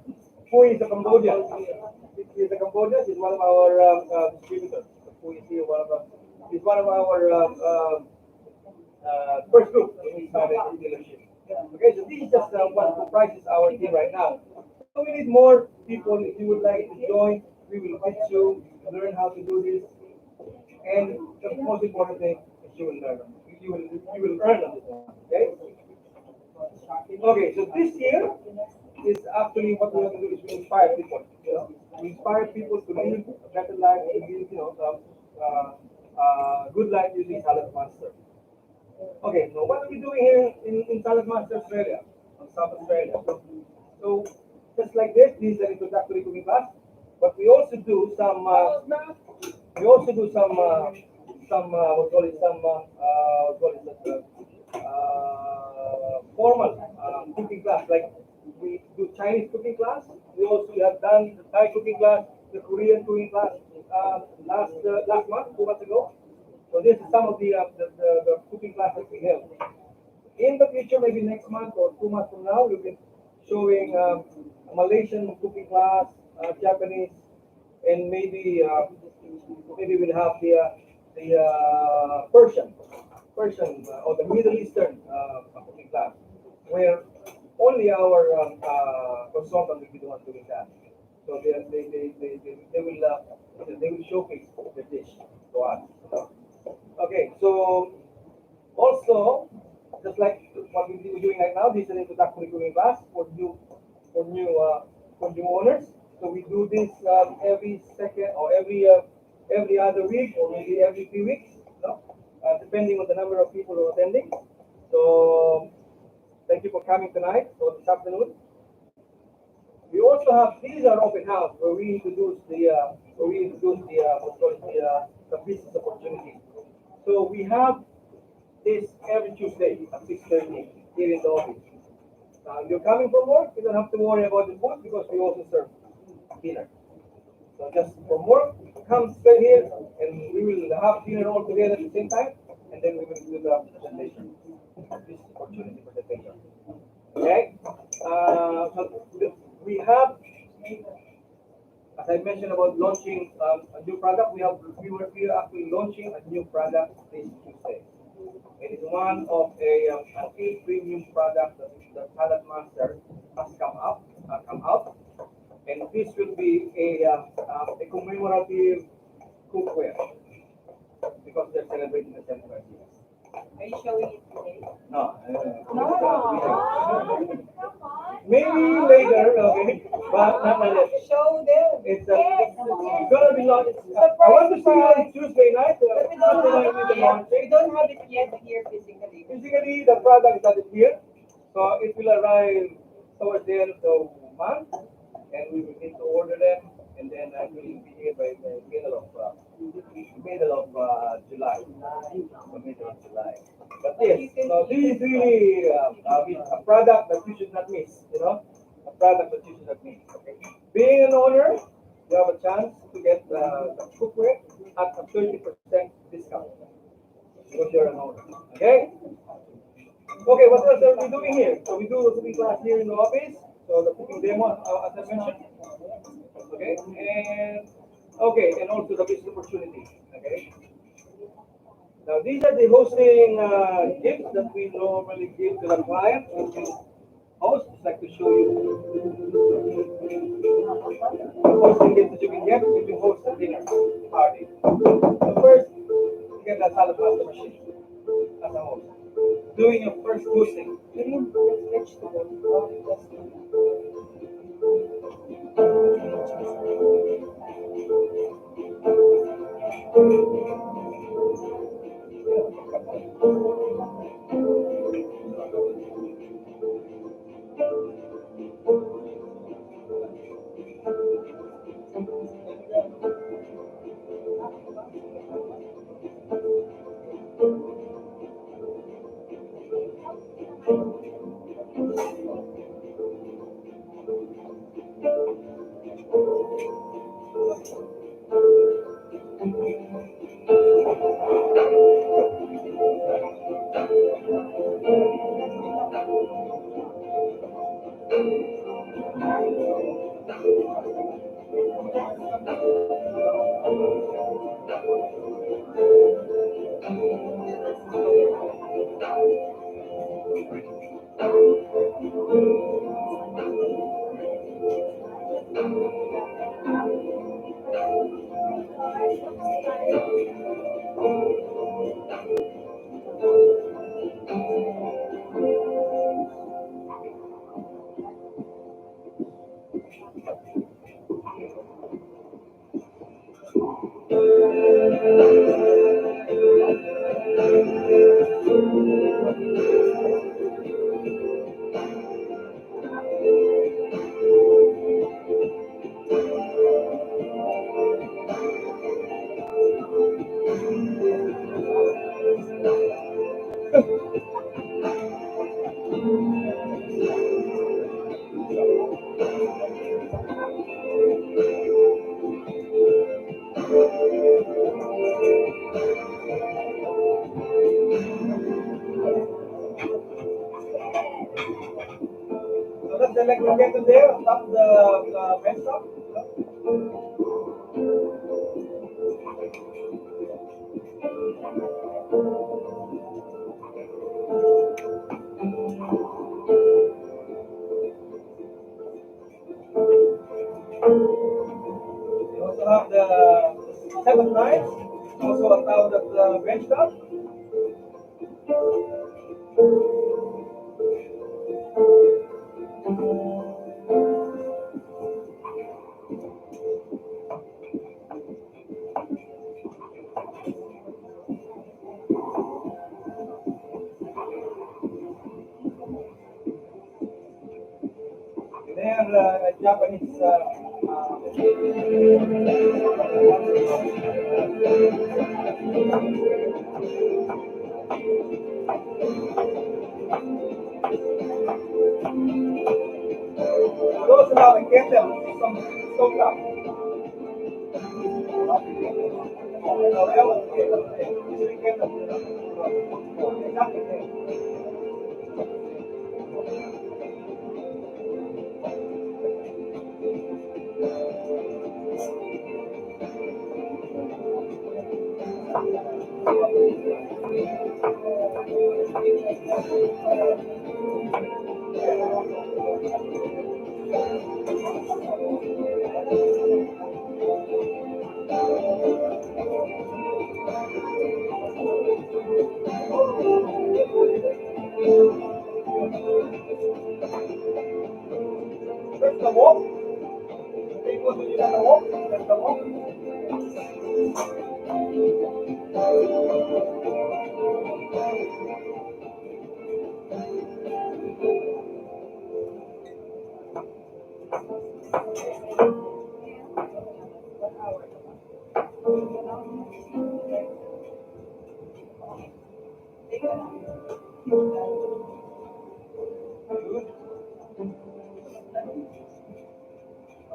Pui is a Cambodian. He's a Cambodian. He's one of our distributors. Pui is here, he's one of our first group when we started the dealership. Okay, so this is just what comprises our team right now. So we need more people. If you would like to join, we will teach you, learn how to do this, and the most important thing is you will learn. You will earn on this one. Okay. Okay. So this year is actually what we want to do is we inspire people. You know, we inspire people to live a better life, to live good life using Salad Master. Okay, so what are we doing here in Salad Master Australia, South Australia? So just like this is an introductory cooking class. But we also do some. We also do what call it what call it formal cooking class. Like we do Chinese cooking class. We also have done the Thai cooking class, the Korean cooking class last month, 2 months ago. So this is some of the cooking classes we have. In the future, maybe next month or 2 months from now, we'll be showing a Malaysian cooking class, Japanese, and maybe we'll have the Persian or the Middle Eastern cooking class, where only our consultant will be the one doing that. So they will showcase the dish to us. Okay, so also, just like what we're doing right now, this is an introductory cooking class for new for new owners. So we do this every second or every other week or maybe every 3 weeks, depending on the number of people who are attending. So thank you for coming tonight or this afternoon. We also have these are open house where we introduce the business opportunity. So we have this every Tuesday at 6:30 here in the office. You're coming from work, you don't have to worry about the food because we also serve dinner. So just from work, come straight here and we will have dinner all together at the same time and then we will do the presentation. This opportunity presentation. Okay? We have, as I mentioned about launching a new product, we are actually launching a new product this Tuesday. It is one of an premium product that the Salad Master has come out, and this will be a commemorative cookware because they're celebrating the 75 years. Are you showing it today? No, No. maybe later, okay, but not yet. Show them. It's gonna be launched. I want to see you on Tuesday night. But we don't Tuesday have night with the it yet. launch. We don't have it yet here physically. Physically, the product is not here, so it will arrive towards the end of the month, and we will need to order them, and then I will be here by the middle of July. The middle of July. But yes, so this is really a product that you should not miss. A product that you should not miss. Okay? Being an owner, you have a chance to get the cookware at a 30% discount because you're an owner. Okay? Okay, what else are we doing here? So we do a cooking class here in the office. So the cooking demo, as I mentioned. Okay, and also the business opportunity. Okay. Now these are the hosting gifts that we normally give to the client. Host, I'd like to show you the hosting gifts that you can get if you host a dinner party. So first, you get that salad master machine as a host. Doing your first hosting. also have the set of knives, also a towel of the bench top. They are Japanese. Those now I get them some stove top. First the wok. They go to the wok. First the wok. Good.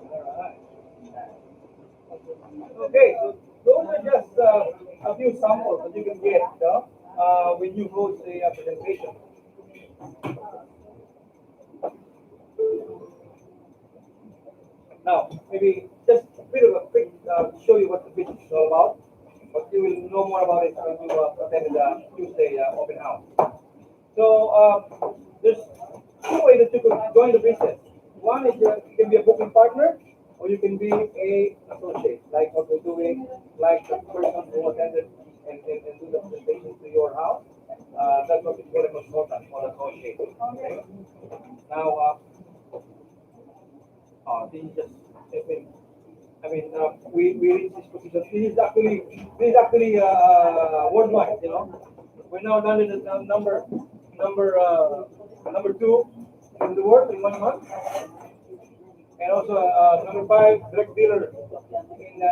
Alright. Okay, so those are just a few samples that you can get, when you host a presentation. Now, maybe just a bit of a quick show you what the business is all about, but you will know more about it when you attend the Tuesday open house. So there's two ways that you could join the business. One is you can be a booking partner, or you can be a associate, like what we're doing, like the person who attended and do the presentation to your house. That's what we call a consultant or associate. Okay? Now, this is just, we reached this position. This is actually worldwide. We're now landed at number two in the world in 1 month, and also number five direct dealer in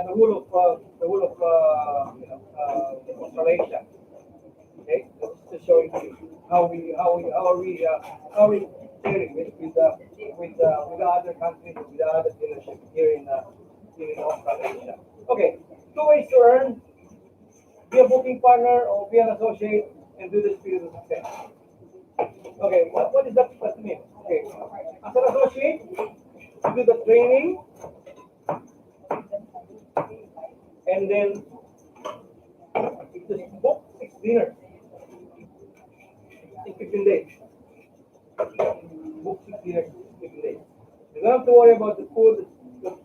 Australasia. Okay, just showing you how we sharing with the other countries, with the other dealerships here in Australasia. Okay, two ways to earn: be a booking partner or be an associate and do this period of success. Okay, what does that mean? Okay, as an associate, you do the training and then you just book 6 dinners in 15 days. Book 6 dinners in 15 days. You don't have to worry about the food that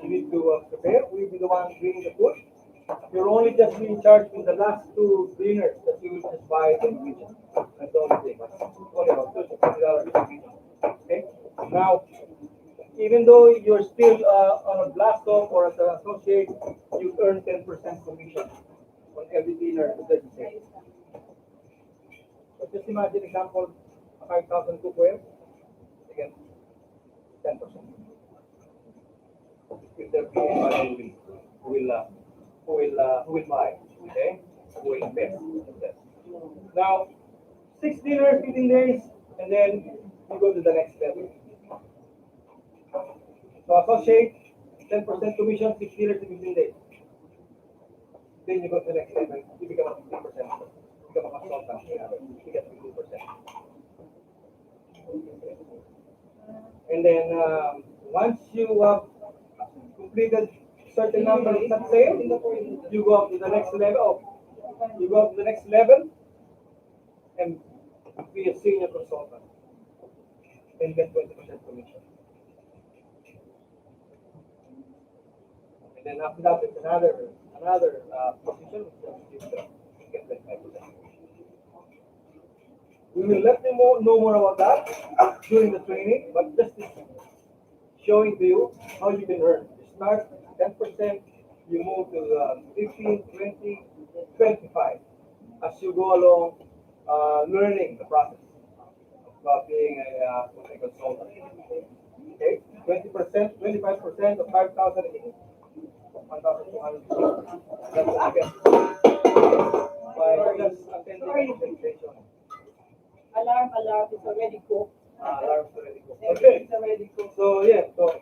you need to prepare. We'll be the one bringing the food. You're only just in charge in the last 2 dinners that you will just buy in the kitchen. That's the only thing. Only about $2 to $20 Okay? Now, even though you're still on a blast off or as an associate, you earn 10% commission on every dinner that you take. So just imagine example, 5,000 cookware, again, 10%. If there be anybody who will buy, okay, who will invest. Now, 6 dinners, 15 days, and then you go to the next level. So associate, 10% commission, 6 dinners, 15 days. Then you go to the next level, you become a 50%. You become a consultant, you get 50%. And then once you have completed certain number of such sales, you go up to the next level. You go up to the next level and be a senior consultant and get 20% commission. then after that, there's another position which is you get 25%. We will let you know more about that during the training, but just showing to you how you can earn. You start 10%, you move to 15, 20, 25 as you go along learning the process of being a consultant. Okay, 20%, 25% of 5,000 is 1,200. That's what you get by just attending the presentation. Alarm, it's already cooked. Alarms already cooked. Okay. It's already cooked. So yeah, so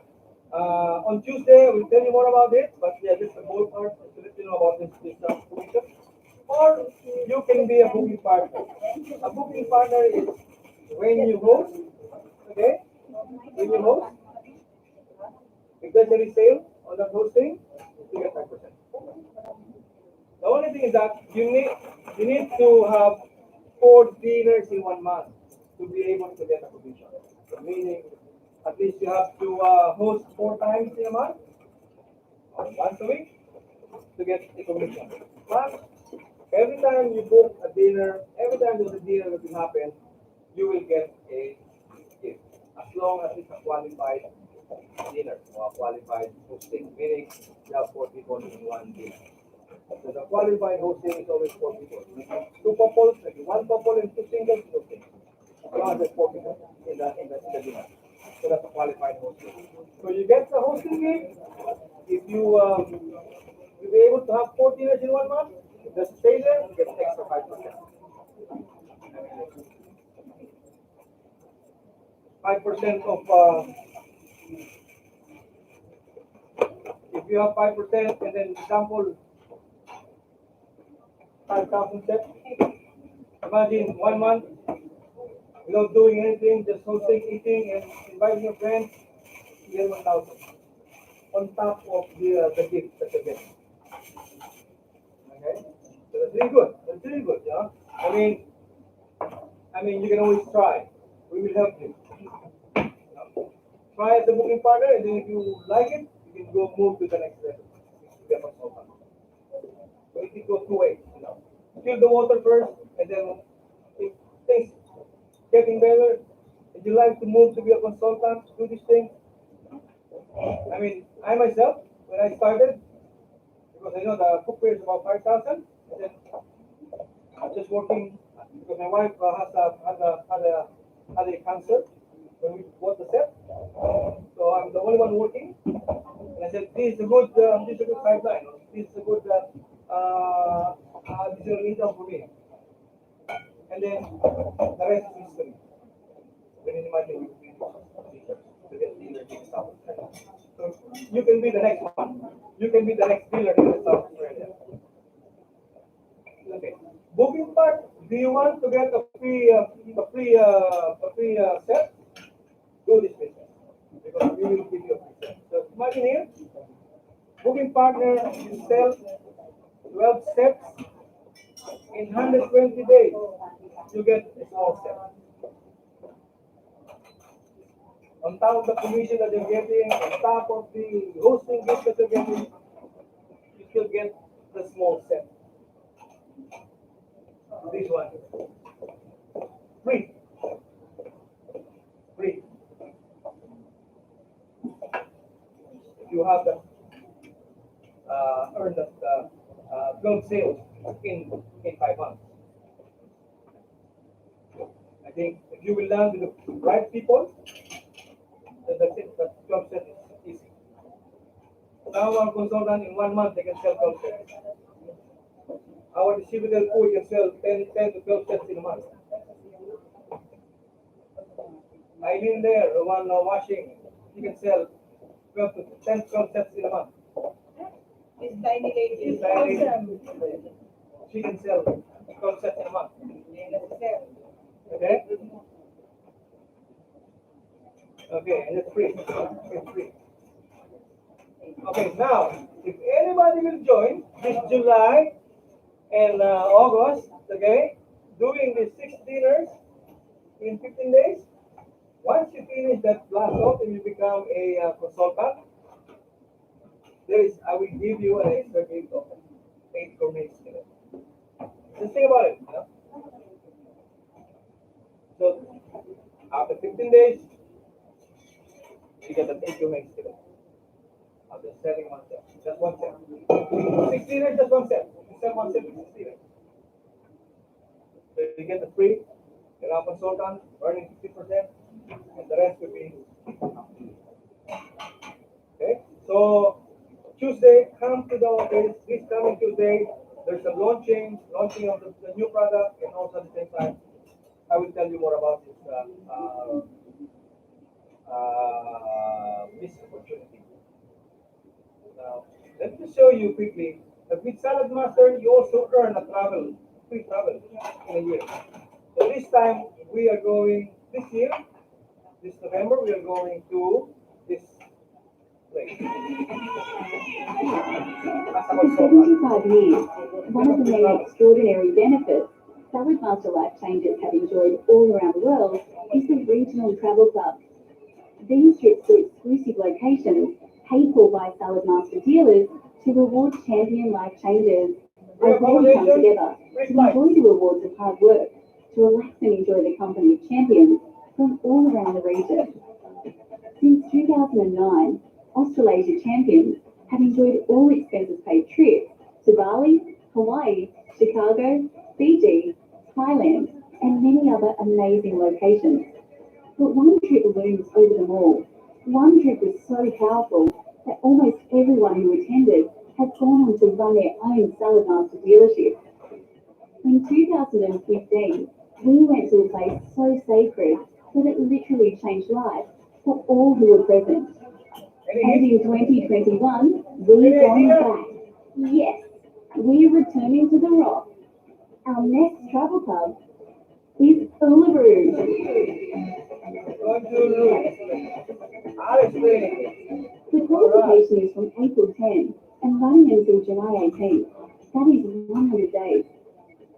on Tuesday we'll tell you more about it, but yeah, just a whole part to let you know about this position. Or you can be a booking partner. A booking partner is when you host, okay? When you host, if there's any sale on that hosting, you get 5%. The only thing is that you need to have 4 dinners in 1 month to be able to get a commission. So meaning at least you have to host 4 times in a month or once a week to get a commission. But every time you book a dinner, every time there's a dinner that will happen, you will get a gift. As long as it's a qualified dinner or a qualified hosting, meaning you have 4 people in one dinner. So the qualified hosting is always 4 people. 2 couples, maybe 1 couple and 2 singles, okay. As long as there's 4 people in the dinner. So that's a qualified hosting. So you get the hosting gig if you'll be able to have 4 dinners in 1 month. Just stay there, you get extra 5%. 5% of if you have 5% and then example 5,000 steps. Imagine 1 month without doing anything, just hosting, eating, and inviting your friends, you get 1,000 on top of the gift that you get. Okay, so that's really good. That's really good, yeah. I mean, you can always try. We will help you. Try as a booking partner, and then if you like it, you can go move to the next level. To be a consultant. So it goes 2 ways, Fill the water first, and then if things getting better, if you like to move to be a consultant, do this thing. I mean, I myself, when I started, because I know the cookware is about 5,000, and then I'm just working because my wife had a cancer when we bought the set, so I'm the only one working. And I said, this is a good pipeline. This is a good this is an income for me. And then the rest is history. When you imagine to get dealer in South Australia. So you can be the next one. You can be the next dealer in South Australia. Okay. Booking part. Do you want to get a free set? Do this business because we will give you a free set. So imagine here, booking partner, you sell 12 sets in 120 days. You get a small set. On top of the commission that you're getting, on top of the hosting gift that you're getting, you still get the small set. This one. Free. Free. If you have the earned that 12 sales in 5 months. I think if you will land with the right people, then that's it. That 12 sales is easy. Now our consultant in 1 month they can sell 12 sales. Our distributor pool can sell 10 to 12 sets in a month. Eileen there, the one washing, he can sell 12 to 10, 12 sets in a month. This tiny lady is Tiny lady. awesome. She can sell 12 sets in a month. Okay? Okay, and it's free. It's free. Okay, now, if anybody will join this July and August, okay, doing the 6 dinners in 15 days, once you finish that last off and you become a consultant, I will give you an extra gift of 8 gourmet skillet. Just think about it. So after 15 days, you get an 8 gourmet skillet. After selling one set, just one set. 16 days, just one set. You sell one set, 16 days. So you get the free, you're a consultant, earning 50%, and the rest will be. Okay, so Tuesday, come to the office. This coming Tuesday, there's a launching of the new product, and also at the same time, I will tell you more about this business opportunity. Now, let me show you quickly that with Salad Master, you also earn free travel in a year. So this time, we are going, this year, this November, we are going to this place. For 75 years, one of the many extraordinary benefits Salad Master Life Changers have enjoyed all around the world is the regional travel club. These trips to exclusive locations paid for by Salad Master dealers to reward champion life changers as they come together to enjoy the rewards of hard work, to relax and enjoy the company of champions from all around the region. Since 2009, Australasia champions have enjoyed all expenses paid trips to Bali, Hawaii, Chicago, Fiji, Thailand, and many other amazing locations. But one trip looms over them all. One trip was so powerful that almost everyone who attended has gone on to run their own Salad Master dealership. In 2015, we went to a place so sacred that it literally changed lives for all who were present. And in 2021, we're going back. Yes, we're returning to the Rock. Our next travel club is Uluru. The qualification is from April 10 and running until July 18. That is 100 days.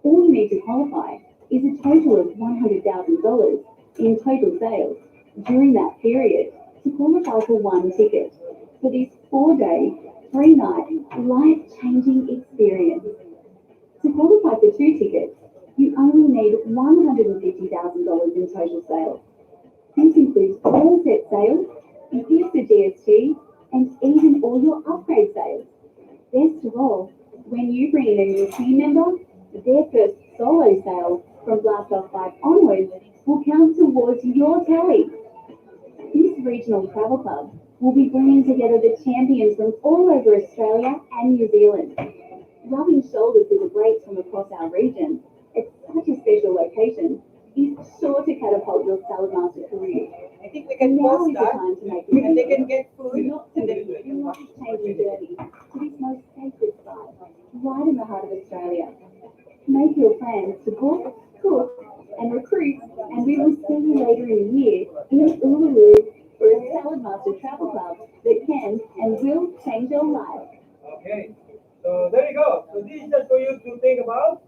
All you need to qualify is a total of $100,000 in total sales during that period to qualify for one ticket for this 4-day, 3-night, life-changing experience. To qualify for 2 tickets, you only need $150,000 in total sales. This includes all set sales, includes the GST, and even all your upgrade sales. Best of all, when you bring in a new team member, their first solo sale from Blast Off 5 onwards will count towards your tally. This regional travel club will be bringing together the champions from all over Australia and New Zealand. Rubbing shoulders with the greats from across our region at such a special location is sure to catapult your Salad Master career. I think we can Now post is the that, time to make and they can get food, not and to then we a can watch life-changing journey to this most sacred site, right in the heart of Australia. Make your plans to book, cook, and recruit, and we will see you later in the year in Uluru for a Salad Master travel club that can and will change your life. Okay, so there you go. So this is just for you to think about.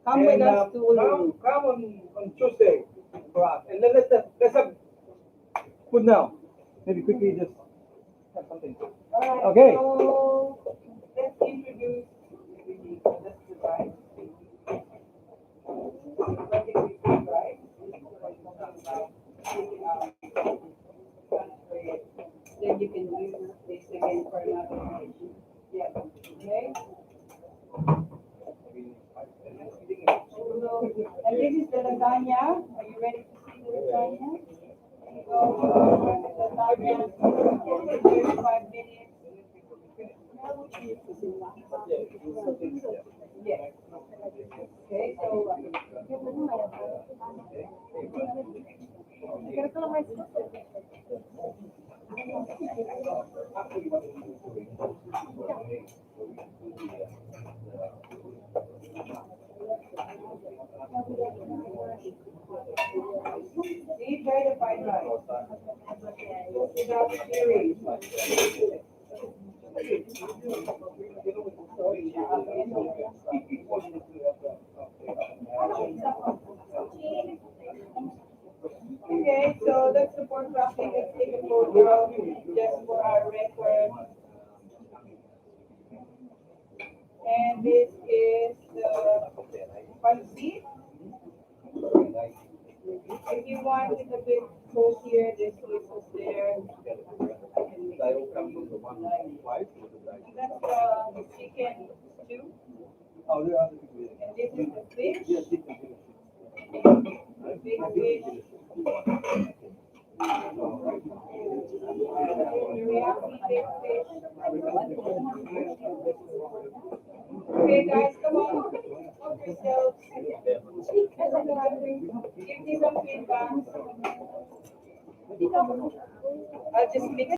Come with us to Uluru. Come on Tuesday for us, and then let's have food now. Maybe quickly just have something. Alright, Okay. so let's introduce this device. Right? Then you can use this again for another page. Yeah. Okay. So, and this is the lasagna. Are you ready to see the lasagna? So, the lasagna, 35 minutes. Yeah. Okay, so. Deep fried or fried rice? Without searing. Okay, so that's the pork wrapping. Let's take a photo just for our record. this is the pancit. If you want it a bit saucier, there's soy sauce there. I can make it for you. And that's the chicken stew. Oh, there are other people here. And this is the fish. Yes, you can do Big fish. Teriyaki big fish. Okay, guys, come on. Help yourselves. Give me some feedback. I'll just mix